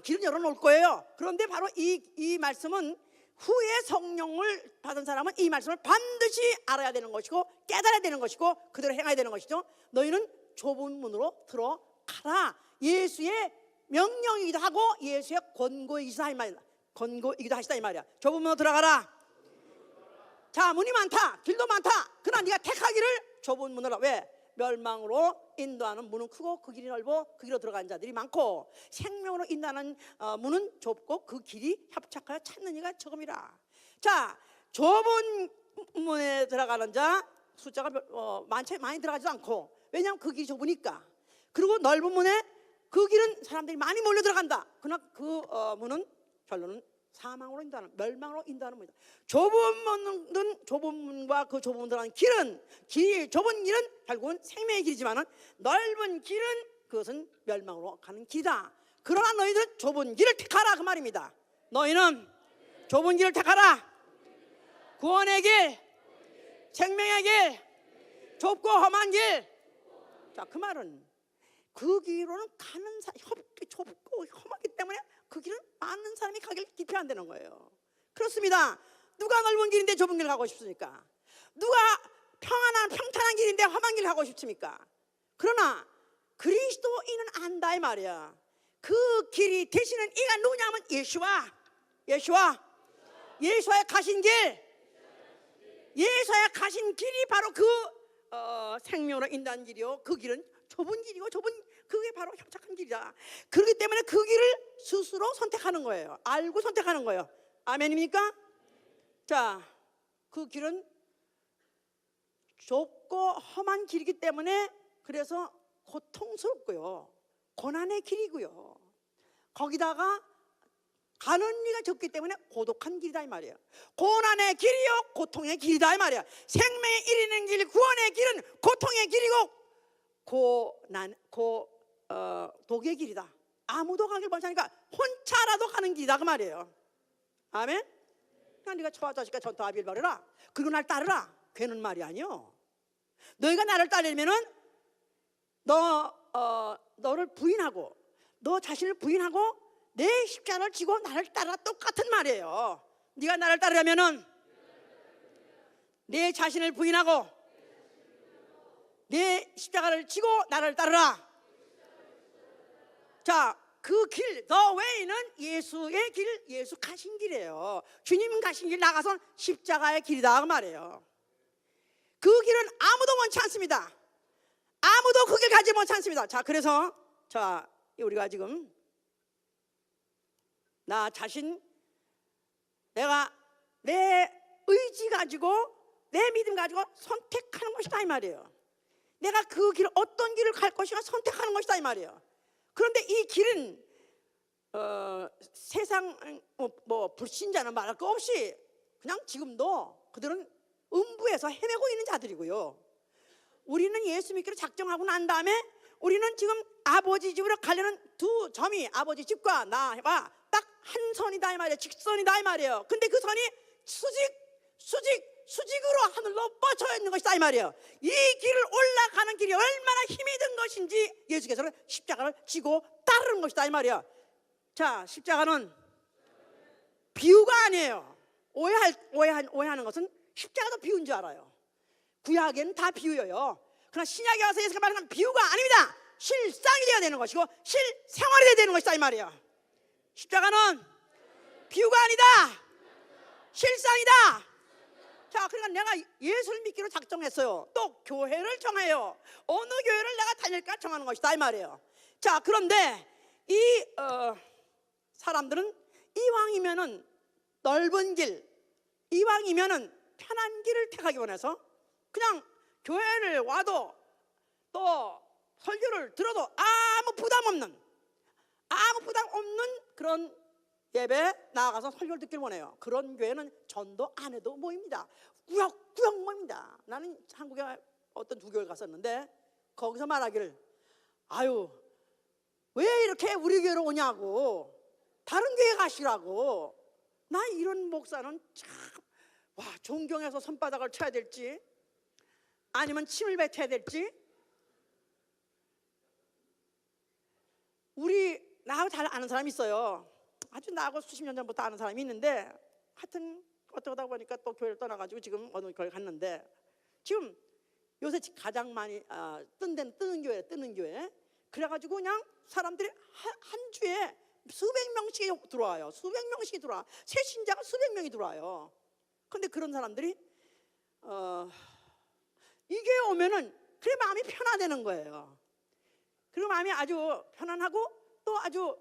Speaker 1: 길은 열어놓을 거예요. 그런데 바로 이 말씀은 후에 성령을 받은 사람은 이 말씀을 반드시 알아야 되는 것이고 깨달아야 되는 것이고 그대로 행해야 되는 것이죠. 너희는 좁은 문으로 들어가라. 예수의 명령이기도 하고 예수의 권고이기도 하시다 이 말이야. 좁은 문으로 들어가라. 자, 문이 많다, 길도 많다. 그러나 네가 택하기를 좁은 문으로. 왜? 멸망으로 인도하는 문은 크고 그 길이 넓어 그 길로 들어간 자들이 많고 생명으로 인도하는 문은 좁고 그 길이 협착하여 찾는 이가 적음이라. 자, 좁은 문에 들어가는 자 숫자가 많이 들어가지도 않고, 왜냐하면 그 길이 좁으니까. 그리고 넓은 문에 그 길은 사람들이 많이 몰려 들어간다. 그러나 그 문은 결론은 사망으로 인도하는, 멸망으로 인도하는 문이다. 좁은 문과 그 좁은 문 들어가는 길은 좁은 길은 결국은 생명의 길이지만은 넓은 길은 그것은 멸망으로 가는 길이다. 그러나 너희들은 좁은 길을 택하라 그 말입니다. 너희는 좁은 길을 택하라. 구원의 길, 생명의 길, 좁고 험한 길. 자, 그 말은 그 길로는 가는 좁고 험하기 때문에 그 길은 많은 사람이 가기를 기피한다는 거예요. 그렇습니다. 누가 넓은 길인데 좁은 길을 가고 싶습니까? 누가 평탄한 길인데 험한 길을 가고 싶습니까? 그러나 그리스도인은 안다 이 말이야. 그 길이 되시는 이가 누구냐면 예수와의 가신 길, 예수와의 가신 길이 바로 그 생명으로 인도한 길이요. 그 길은 좁은 길이고 그게 바로 협착한 길이다. 그렇기 때문에 그 길을 스스로 선택하는 거예요. 알고 선택하는 거예요. 아멘입니까? 자, 그 길은 좁고 험한 길이기 때문에 그래서 고통스럽고요, 고난의 길이고요, 거기다가 가는 이가 적기 때문에 고독한 길이다 이 말이에요. 고난의 길이요 고통의 길이다 이 말이야. 생명에 이르는 길, 구원의 길은 고통의 길이고 독의 길이다. 아무도 가길 못하니까 혼자라도 가는 길이다 그 말이에요. 아멘. 그러니까 네가 저와 자식과 전투 아비를 버려라, 그리고 날 따르라, 괜한 말이 아니요. 너희가 나를 따르면은 너를 부인하고, 너 자신을 부인하고 내 십자가를 지고 나를 따라, 똑같은 말이에요. 네가 나를 따르려면은 내 자신을 부인하고 내 십자가를 지고 나를 따르라. 자, 그 길, 더 웨이는 예수의 길, 예수 가신 길이에요. 주님 가신 길 나가선 십자가의 길이다 그 말이에요. 그 길은 아무도 원치 않습니다. 아무도 그 길 가지 못치 않습니다. 자, 그래서 자, 우리가 지금 나 자신, 내가 내 의지 가지고 내 믿음 가지고 선택하는 것이다 이 말이에요. 내가 그 길, 어떤 길을 갈 것인가 선택하는 것이다 이 말이에요. 그런데 이 길은 세상 불신자는 말할 거 없이 그냥 지금도 그들은 음부에서 헤매고 있는 자들이고요. 우리는 예수 믿기로 작정하고 난 다음에 우리는 지금 아버지 집으로 가려는 두 점이 아버지 집과 나와 딱 한 선이다 이 말이에요. 직선이다 이 말이에요. 근데 그 선이 수직으로 하늘로 뻗쳐 있는 것이다 이 말이에요. 이 길을 올라가는 길이 얼마나 힘이 든 것인지 예수께서는 십자가를 지고 따르는 것이다 이 말이에요. 자, 십자가는 비유가 아니에요. 오해하는 것은 십자가도 비유인 줄 알아요. 구약에는 다 비유예요. 그러나 신약에 와서 예수가 말하는 비유가 아닙니다. 실상이 되어야 되는 것이고 실생활이 되어야 되는 것이다 이 말이에요. 십자가는 비유가 아니다, 실상이다. 자, 그러니까 내가 예수를 믿기로 작정했어요. 또 교회를 정해요. 어느 교회를 내가 다닐까 정하는 것이다 이 말이에요. 자, 그런데 이 사람들은 이왕이면은 넓은 길, 이왕이면은 편한 길을 택하기 원해서 그냥 교회를 와도 또 설교를 들어도 아무 부담 없는 그런 예배 나가서 설교를 듣길 원해요. 그런 교회는 전도 안 해도 모입니다. 구역 모입니다. 나는 한국에 어떤 두 교회 갔었는데 거기서 말하기를, 아유 왜 이렇게 우리 교회로 오냐고, 다른 교회 가시라고. 나 이런 목사는 참 존경해서 손바닥을 쳐야 될지 아니면 침을 뱉어야 될지. 나하고 잘 아는 사람이 있어요. 아주 나하고 수십 년 전부터 아는 사람이 있는데 하여튼 어쩌다 보니까 또 교회를 떠나가지고 지금 어느 교회 갔는데, 지금 요새 가장 많이 뜨는 교회. 그래가지고 그냥 사람들이 한 주에 수백 명씩이 들어와요. 수백 명씩이 들어와. 새 신자가 수백 명이 들어와요. 그런데 그런 사람들이 이 교회 오면은 그래 마음이 편안해지는 거예요. 그리고 마음이 아주 편안하고 또 아주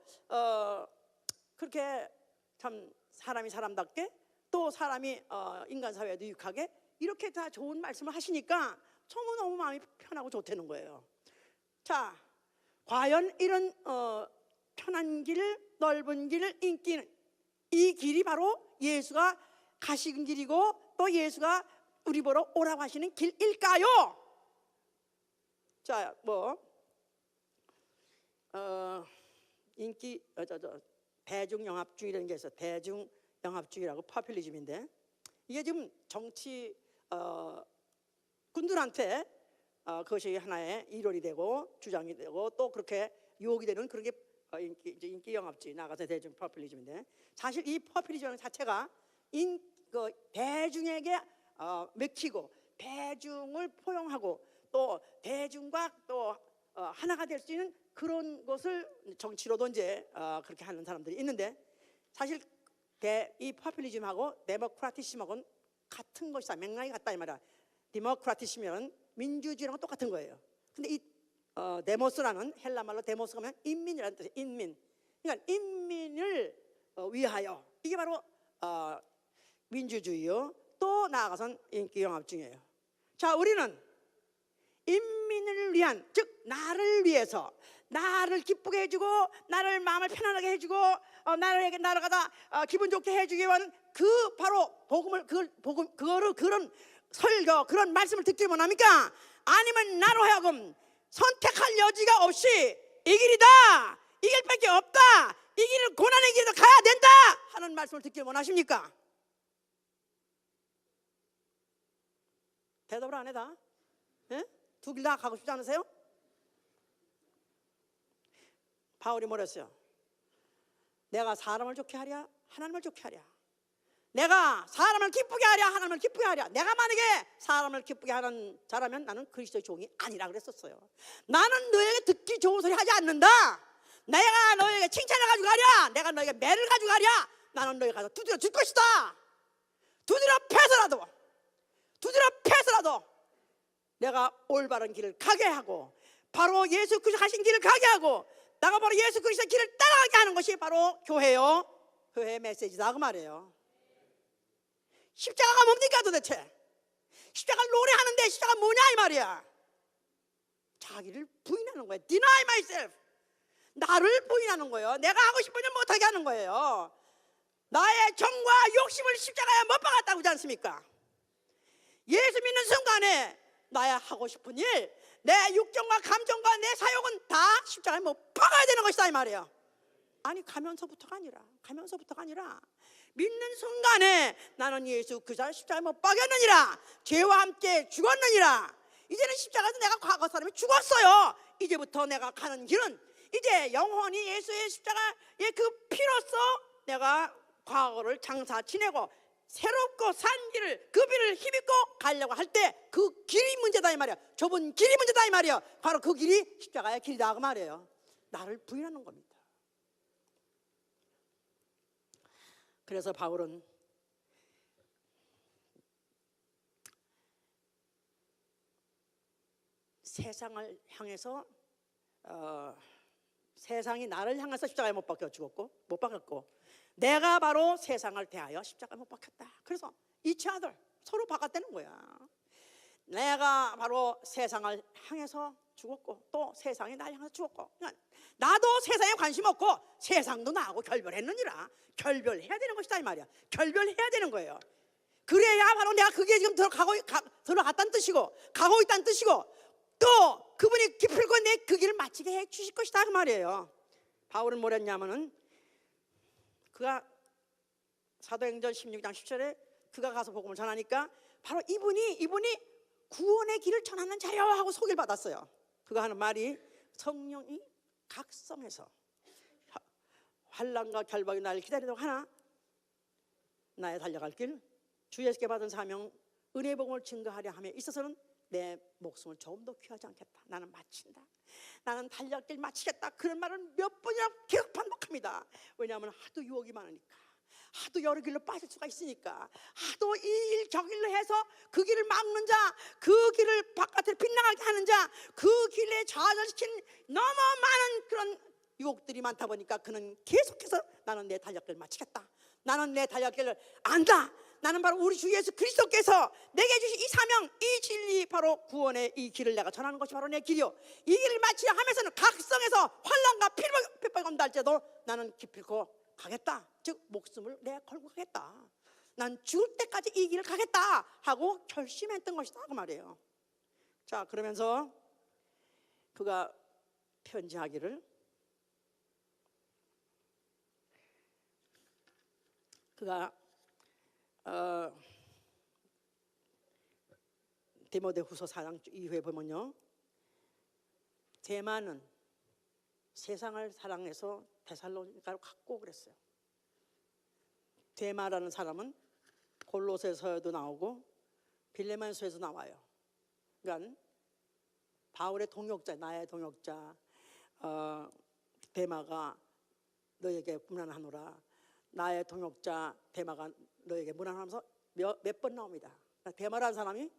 Speaker 1: 그렇게 참 사람이 사람답게 또 사람이 인간 사회에도 유익하게 이렇게 다 좋은 말씀을 하시니까 너무 마음이 편하고 좋다는 거예요. 자, 과연 이런 편한 길, 넓은 길, 인기는 이 길이 바로 예수가 가신 길이고 또 예수가 우리 보러 오라고 하시는 길일까요? 자, 인기 대중영합주의라는 게 있어요. 대중영합주의라고 포퓰리즘인데 이게 지금 정치 군들한테 그것이 하나의 이론이 되고 주장이 되고 또 그렇게 유혹이 되는 그런 게 인기 영합주의 나가서 대중 포퓰리즘인데 사실 이 포퓰리즘 자체가 대중에게 맥히고 대중을 포용하고 또 대중과 또 하나가 될 수 있는 그런 것을 정치로도 이제 그렇게 하는 사람들이 있는데 사실 이 포퓰리즘하고 데모크라티즘하고는 같은 것이다. 맥락이 같다 이 말이야. 데모크라티즘은 민주주의랑 똑같은 거예요. 근데 이 데모스라는 헬라 말로 데모스가 하면 인민이라는 뜻이에요. 인민. 그러니까 인민을 위하여 이게 바로 민주주의요. 또 나아가선 인기영합주의예요. 자, 우리는 인민을 위한, 즉 나를 위해서 나를 기쁘게 해주고 나를 마음을 편안하게 해주고 나를 갖다 기분 좋게 해주기 위한 그 바로 복음을 그거를 그런 설교 그런 말씀을 듣기 원합니까? 아니면 나로 하여금 선택할 여지가 없이 이 길이다 이 길밖에 없다 이 길을 고난의 길로 가야 된다 하는 말씀을 듣기 원하십니까? 대답을 안 해 다? 예? 두 길 다 가고 싶지 않으세요? 바울이 뭐랬어요? 내가 사람을 좋게 하랴 하나님을 좋게 하랴 내가 사람을 기쁘게 하랴 하나님을 기쁘게 하랴 내가 만약에 사람을 기쁘게 하는 자라면 나는 그리스도의 종이 아니라 그랬었어요. 나는 너에게 듣기 좋은 소리 하지 않는다. 내가 너에게 칭찬을 가지고 가랴 내가 너에게 매를 가지고 가랴 나는 너에게 가서 두드려 줄 것이다. 두드려 패서라도 내가 올바른 길을 가게 하고 바로 예수 그리스도 하신 길을 가게 하고 내가 바로 예수 그리스도의 길을 따라가게 하는 것이 바로 교회요. 교회의 메시지다 그 말이에요. 십자가가 뭡니까 도대체? 십자가를 노래하는데 십자가가 뭐냐 이 말이야. 자기를 부인하는 거예요. Deny myself. 나를 부인하는 거예요. 내가 하고 싶은 일 못하게 하는 거예요. 나의 정과 욕심을 십자가에 못 박았다고 하지 않습니까? 예수 믿는 순간에 나의 하고 싶은 일, 내 육정과 감정과 내 사욕은 다 십자가에 못 박아야 되는 것이다 이 말이에요. 아니 가면서부터가 아니라 믿는 순간에 나는 예수 그리스도를 십자가에 못 박였느니라 죄와 함께 죽었느니라. 이제는 십자가에서 내가 과거 사람이 죽었어요. 이제부터 내가 가는 길은 이제 영원히 예수의 십자가의 그 피로써 내가 과거를 장사 지내고 새롭고 산 길을 그 길을 힘입고 가려고 할 때 그 길이 문제다 이 말이야. 좁은 길이 문제다 이 말이야. 바로 그 길이 십자가의 길이다 그 말이에요. 나를 부인하는 겁니다. 그래서 바울은 세상을 향해서 세상이 나를 향해서 십자가에 못 박혀 죽었고 못 박혔고 내가 바로 세상을 대하여 십자가에 못 박혔다. 그래서 each other 서로 박았다는 거야. 내가 바로 세상을 향해서 죽었고 또 세상이 나를 향해서 죽었고 그러니까 나도 세상에 관심 없고 세상도 나하고 결별했느니라. 결별해야 되는 것이다 이 말이야. 결별해야 되는 거예요. 그래야 바로 내가 그게 지금 들어갔다는 뜻이고 가고 있다는 뜻이고 또 그분이 기필코 내 그 길을 마치게 해 주실 것이다 그 말이에요. 바울은 뭐랬냐면은 그가 사도행전 16장 10절에 그가 가서 복음을 전하니까 바로 이분이 구원의 길을 전하는 자여 하고 소개를 받았어요. 그가 하는 말이 성령이 각성해서 환난과 결박이 나를 기다리도록 하나 나의 달려갈 길 주 예수께 받은 사명 은혜의 복음을 증거하려 함에 있어서는 내 목숨을 조금 더 귀하지 않겠다. 나는 마친다. 나는 달려갈 길 마치겠다. 그런 말을 몇 번이나 계속 반복합니다. 왜냐하면 하도 유혹이 많으니까 하도 여러 길로 빠질 수가 있으니까 하도 이 일 저 길로 해서 그 길을 막는 자, 그 길을 바깥에 빗나가게 하는 자, 그 길에 좌절시킨 너무 많은 그런 유혹들이 많다 보니까 그는 계속해서 나는 내 달력길을 마치겠다, 나는 내 달력길을 안다, 나는 바로 우리 주 예수 그리스도께서 내게 주신 이 사명, 이 진리, 바로 구원의 이 길을 내가 전하는 것이 바로 내 길이요, 이 길을 마치려 하면서는 각성해서 환난과 핍박이 온다 할지라도 나는 기필코 가겠다, 즉 목숨을 내가 걸고 가겠다, 난 죽을 때까지 이 길을 가겠다 하고 결심했던 것이다 그 말이에요. 자, 그러면서 그가 편지하기를, 그가 디모데후서 4장 이후에 보면요, 데마는 세상을 사랑해서 데살로니가로 갔고 그랬어요. 데마라는 사람은 골로새서에도 나오고 빌레몬서에도 나와요. 그러니까 바울의 동역자, 나의 동역자 데마가 너에게 문안하노라, 나의 동역자 데마가 너에게 문안하면서 몇 번 나옵니다. 그러니까 데마라는 사람이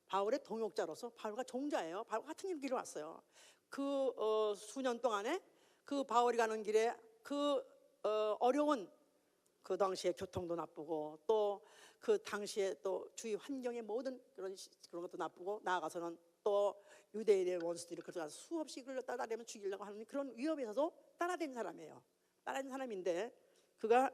Speaker 1: 바울의 동역자로서 바울과 종자예요. 바울과 같은 길을 왔어요. 그 수년 동안에 그 바울이 가는 길에 그 어려운 그 당시에 교통도 나쁘고 또 그 당시에 또 주위 환경의 모든 그런 것도 나쁘고, 나아가서는 또 유대인의 원수들이 그래서 수없이 그걸 따라다니면 죽이려고 하는 그런 위협에서도 따라다닌 사람이에요. 따라다닌 사람인데 그가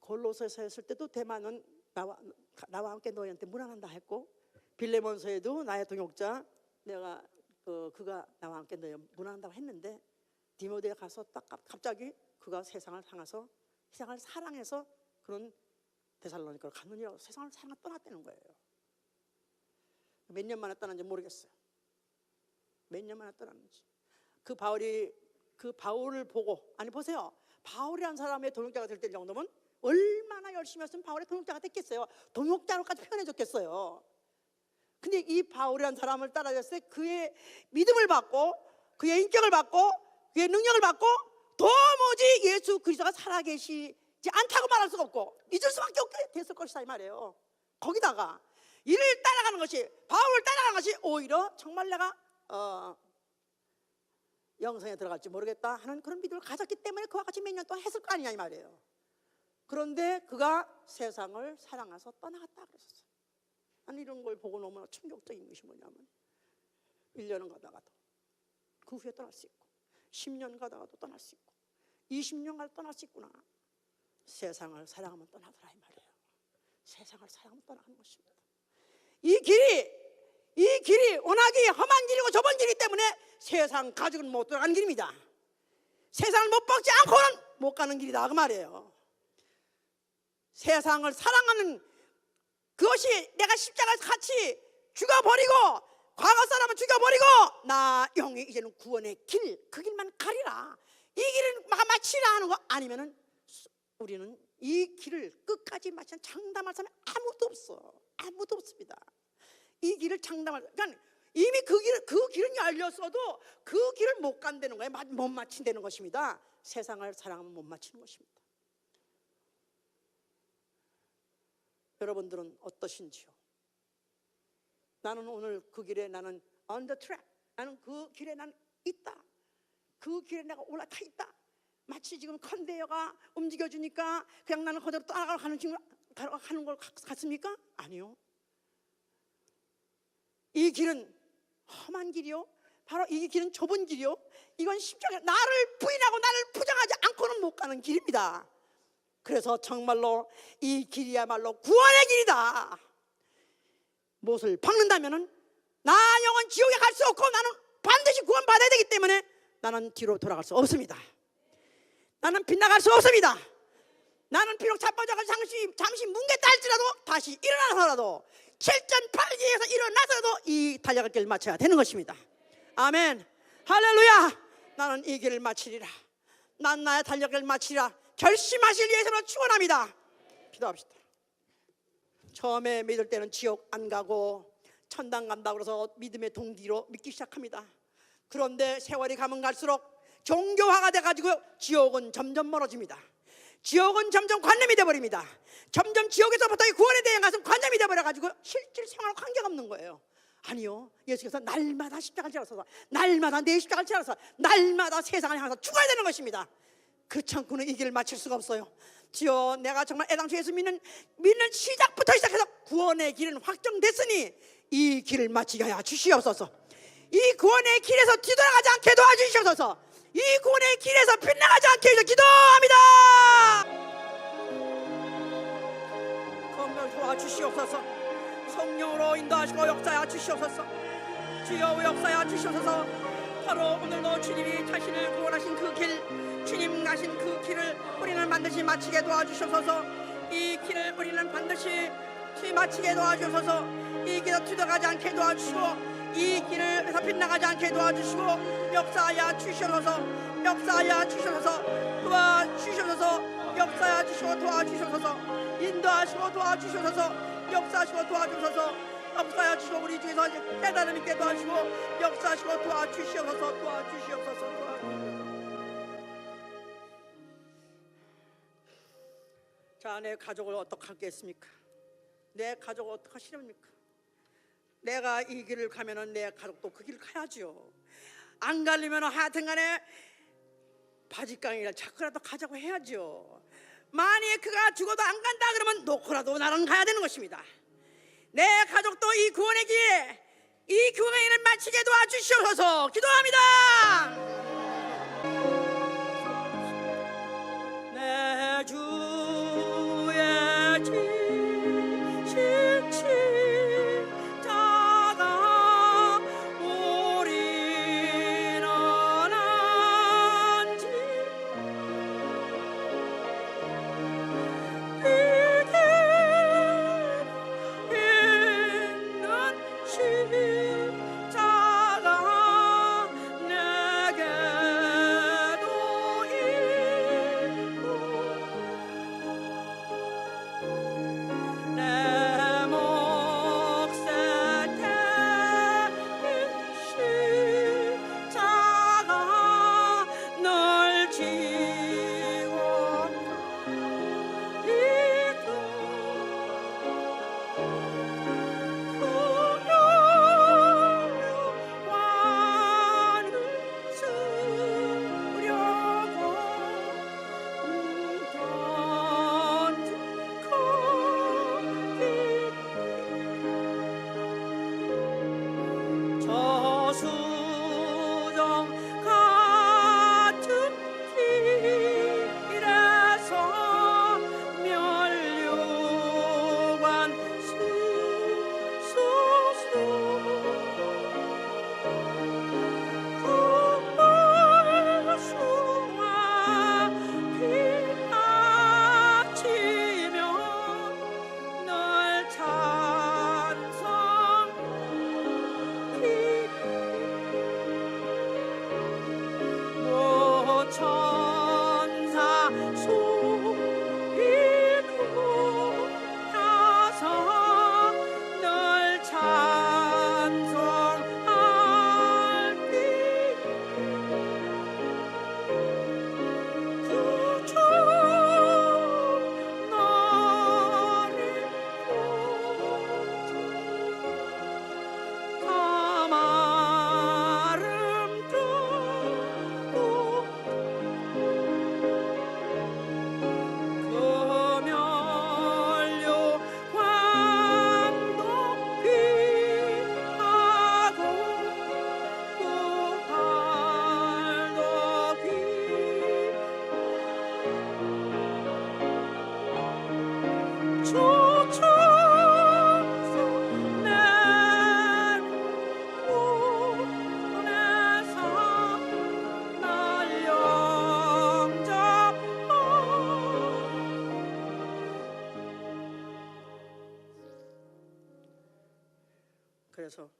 Speaker 1: 골로새서 했을 때도 데마는 나와 함께 너희한테 문안한다 했고, 빌레몬서에도 나의 동역자 내가 그가 나와 함께 너희 문안한다고 했는데, 디모데에 가서 딱 갑자기 그가 세상을 사랑해서 그런 데살로니가로 갔느냐고 세상을 사랑해 떠났다는 거예요. 몇 년 만에 떠났는지 모르겠어요. 몇 년 만에 떠났는지. 그 바울을 보고, 아니 보세요, 바울이라는 사람의 동역자가 될 때 정도면 얼마나 열심히 했으면 바울의 동역자가 됐겠어요. 동역자로까지 표현해줬겠어요. 근데 이 바울이라는 사람을 따라갔을 때 그의 믿음을 받고 그의 인격을 받고 그의 능력을 받고 도무지 예수 그리스도가 살아계시지 않다고 말할 수가 없고 믿을 수밖에 없게 됐을 것이다 이 말이에요. 거기다가 이를 따라가는 것이, 바울을 따라가는 것이 오히려 정말 내가 영성에 들어갈지 모르겠다 하는 그런 믿음을 가졌기 때문에 그와 같이 몇 년 동안 했을 거 아니냐 이 말이에요. 그런데 그가 세상을 사랑해서 떠나갔다 그랬었어요. 아니 이런 걸 보고 너무나 충격적인 것이 뭐냐면 1년은 가다가도 그 후에 떠날 수 있고 10년 가다가도 떠날 수 있고 20년 가도 떠날 수 있구나. 세상을 사랑하면 떠나더라 이 말이에요. 세상을 사랑하면 떠나는 것입니다. 이 길이 워낙에 험한 길이고 좁은 길이기 때문에 세상 가족은 못 들어가는 길입니다. 세상을 못 먹지 않고는 못 가는 길이다 그 말이에요. 세상을 사랑하는 그것이 내가 십자가에서 같이 죽어버리고 과거 사람은 죽여버리고 나 영이 이제는 구원의 길, 그 길만 가리라, 이 길을 마치라 하는 거 아니면은 우리는 이 길을 끝까지 마치는 장담할 사람이 아무도 없어. 아무도 없습니다. 이 길을 장담할, 그러니까 이미 그 길은 열렸어도 그 길을 못 간다는 거예요. 못 마친다는 것입니다. 세상을 사랑하면 못 마치는 것입니다. 여러분들은 어떠신지요? 나는 오늘 그 길에 나는 on the track, 나는 그 길에 난 있다. 그 길에 내가 올라타 있다. 마치 지금 컨베이어가 움직여주니까 그냥 나는 그대로 따라가는 걸 같습니까? 아니요. 이 길은 험한 길이요, 바로 이 길은 좁은 길이요, 이건 십자가 나를 부인하고 나를 부정하지 않고는 못 가는 길입니다. 그래서 정말로 이 길이야말로 구원의 길이다. 못을 박는다면은 나 영은 지옥에 갈 수 없고 나는 반드시 구원받아야 되기 때문에 나는 뒤로 돌아갈 수 없습니다. 나는 빗나갈 수 없습니다. 나는 비록 자빠져서 잠시 뭉갰다 할지라도 다시 일어나서라도 7.8기에서 일어나서라도 이 달려갈 길을 마쳐야 되는 것입니다. 아멘, 할렐루야. 나는 이 길을 마치리라. 난 나의 달려갈 길을 마치리라 결심하실 예수로 축원합니다. 기도합시다. 처음에 믿을 때는 지옥 안 가고 천당 간다고 그래서 믿음의 동기로 믿기 시작합니다. 그런데 세월이 가면 갈수록 종교화가 돼가지고 지옥은 점점 멀어집니다. 지옥은 점점 관념이 돼버립니다. 점점 지옥에서부터 이 구원에 대한 것은 관념이 돼버려가지고 실질 생활과 관계가 없는 거예요. 아니요, 예수께서 날마다 십자가를 지어서, 날마다 내 십자가를 지어서, 날마다 세상을 향해서 죽어야 되는 것입니다. 그렇지 않고는 이 길을 마칠 수가 없어요. 주여, 내가 정말 애당초 예수 믿는 시작부터 시작해서 구원의 길은 확정됐으니 이 길을 마치게 하여 주시옵소서. 이 구원의 길에서 뒤돌아가지 않게 도와주시옵소서. 이 구원의 길에서 빗나가지 않게 해서 기도합니다. 건강 도와주시옵소서. 성령으로 인도하시고 역사하여 주시옵소서. 주여, 역사하여 주시옵소서. 바로 오늘도 주님이 자신을 구원하신 그 길, 주님 가신 그 길을 우리는 반드시 마치게 도와주셔서, 이 길을 우리는 반드시 마치게 도와주셔서, 이 길을 뒤돌아가지 않게 도와주시고, 이 길을 빗나가지 않게 도와주시고, 역사하여 주셔서, 역사하여 주셔서, 도와주셔서, 역사하여 주시고 도와주셔서, 인도하시고 도와주셔서, 역사하시고 도와주셔서, 역사하여 주시고 우리 중에서 깨달음 있게 도와주시고, 역사하시고 도와주시옵소서. 도와주시옵소서. 자, 내 가족을 어떻게 하겠습니까? 내 가족을 어떻게 하시렵니까? 내가 이 길을 가면은 내 가족도 그 길을 가야죠. 안 가려면 하여튼간에 바짓강이라 자꾸라도 가자고 해야죠. 만약에 그가 죽어도 안 간다 그러면 놓고라도 나랑 가야 되는 것입니다. 내 가족도 이 구원의 길에, 이 구원의 길을 마치게 도와주시옵소서. 기도합니다. 내 주의 십자가 우리는 안지 십자가 내게도 있고 내 몫에 대신 십자가 널 지고 저수정 같은 길에서 멸류관 쓰소서. 그 말씀과 피하치며 널 찬송 천사 소리로 타서 널 찬송할니 그저 나를 보자 가마름 들고 금연료관도 귀하고 그 발도 귀 조천사 내로 보내사 날 영접하. 그래서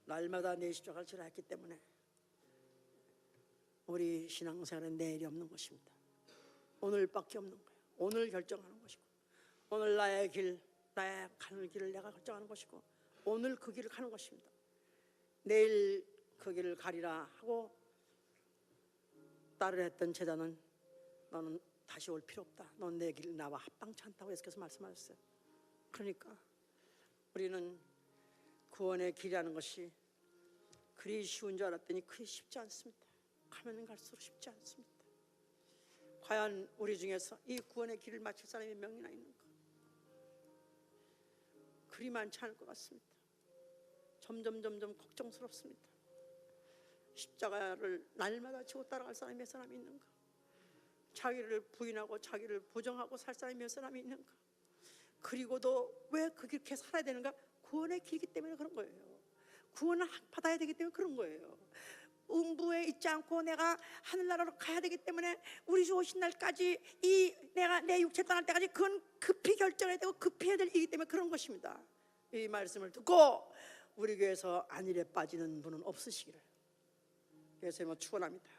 Speaker 1: 날마다 내 십자가를 지라 했기 때문에 우리 신앙생활은 내일이 없는 것입니다. 오늘밖에 없는 거예요. 오늘 결정하는 것이고, 오늘 나의 길, 나의 가는 길을 내가 결정하는 것이고, 오늘 그 길을 가는 것입니다. 내일 그 길을 가리라 하고 딸을 했던 제자는 너는 다시 올 필요 없다. 넌 내 길 나와 합당치 않다고 예수께서 말씀하셨어요. 그러니까 우리는 구원의 길이라는 것이 그리 쉬운 줄 알았더니 그리 쉽지 않습니다. 가면 갈수록 쉽지 않습니다. 과연 우리 중에서 이 구원의 길을 마칠 사람이 몇 명이나 있는가? 그리 많지 않을 것 같습니다. 점점 걱정스럽습니다. 십자가를 날마다 지고 따라갈 사람이 몇 사람이 있는가? 자기를 부인하고 자기를 부정하고 살 사람이 몇 사람이 있는가? 그리고도 왜 그렇게 살아야 되는가? 구원의 길이기 때문에 그런 거예요. 구원을 받아야 되기 때문에 그런 거예요. 음부에 있지 않고 내가 하늘나라로 가야 되기 때문에 우리 주 오신 날까지 내가 내 육체 떠날 때까지 그건 급히 결정해야 되고 급히 해야 될 일이기 때문에 그런 것입니다. 이 말씀을 듣고 우리 교회에서 안일에 빠지는 분은 없으시기를 예수님으로 축원합니다.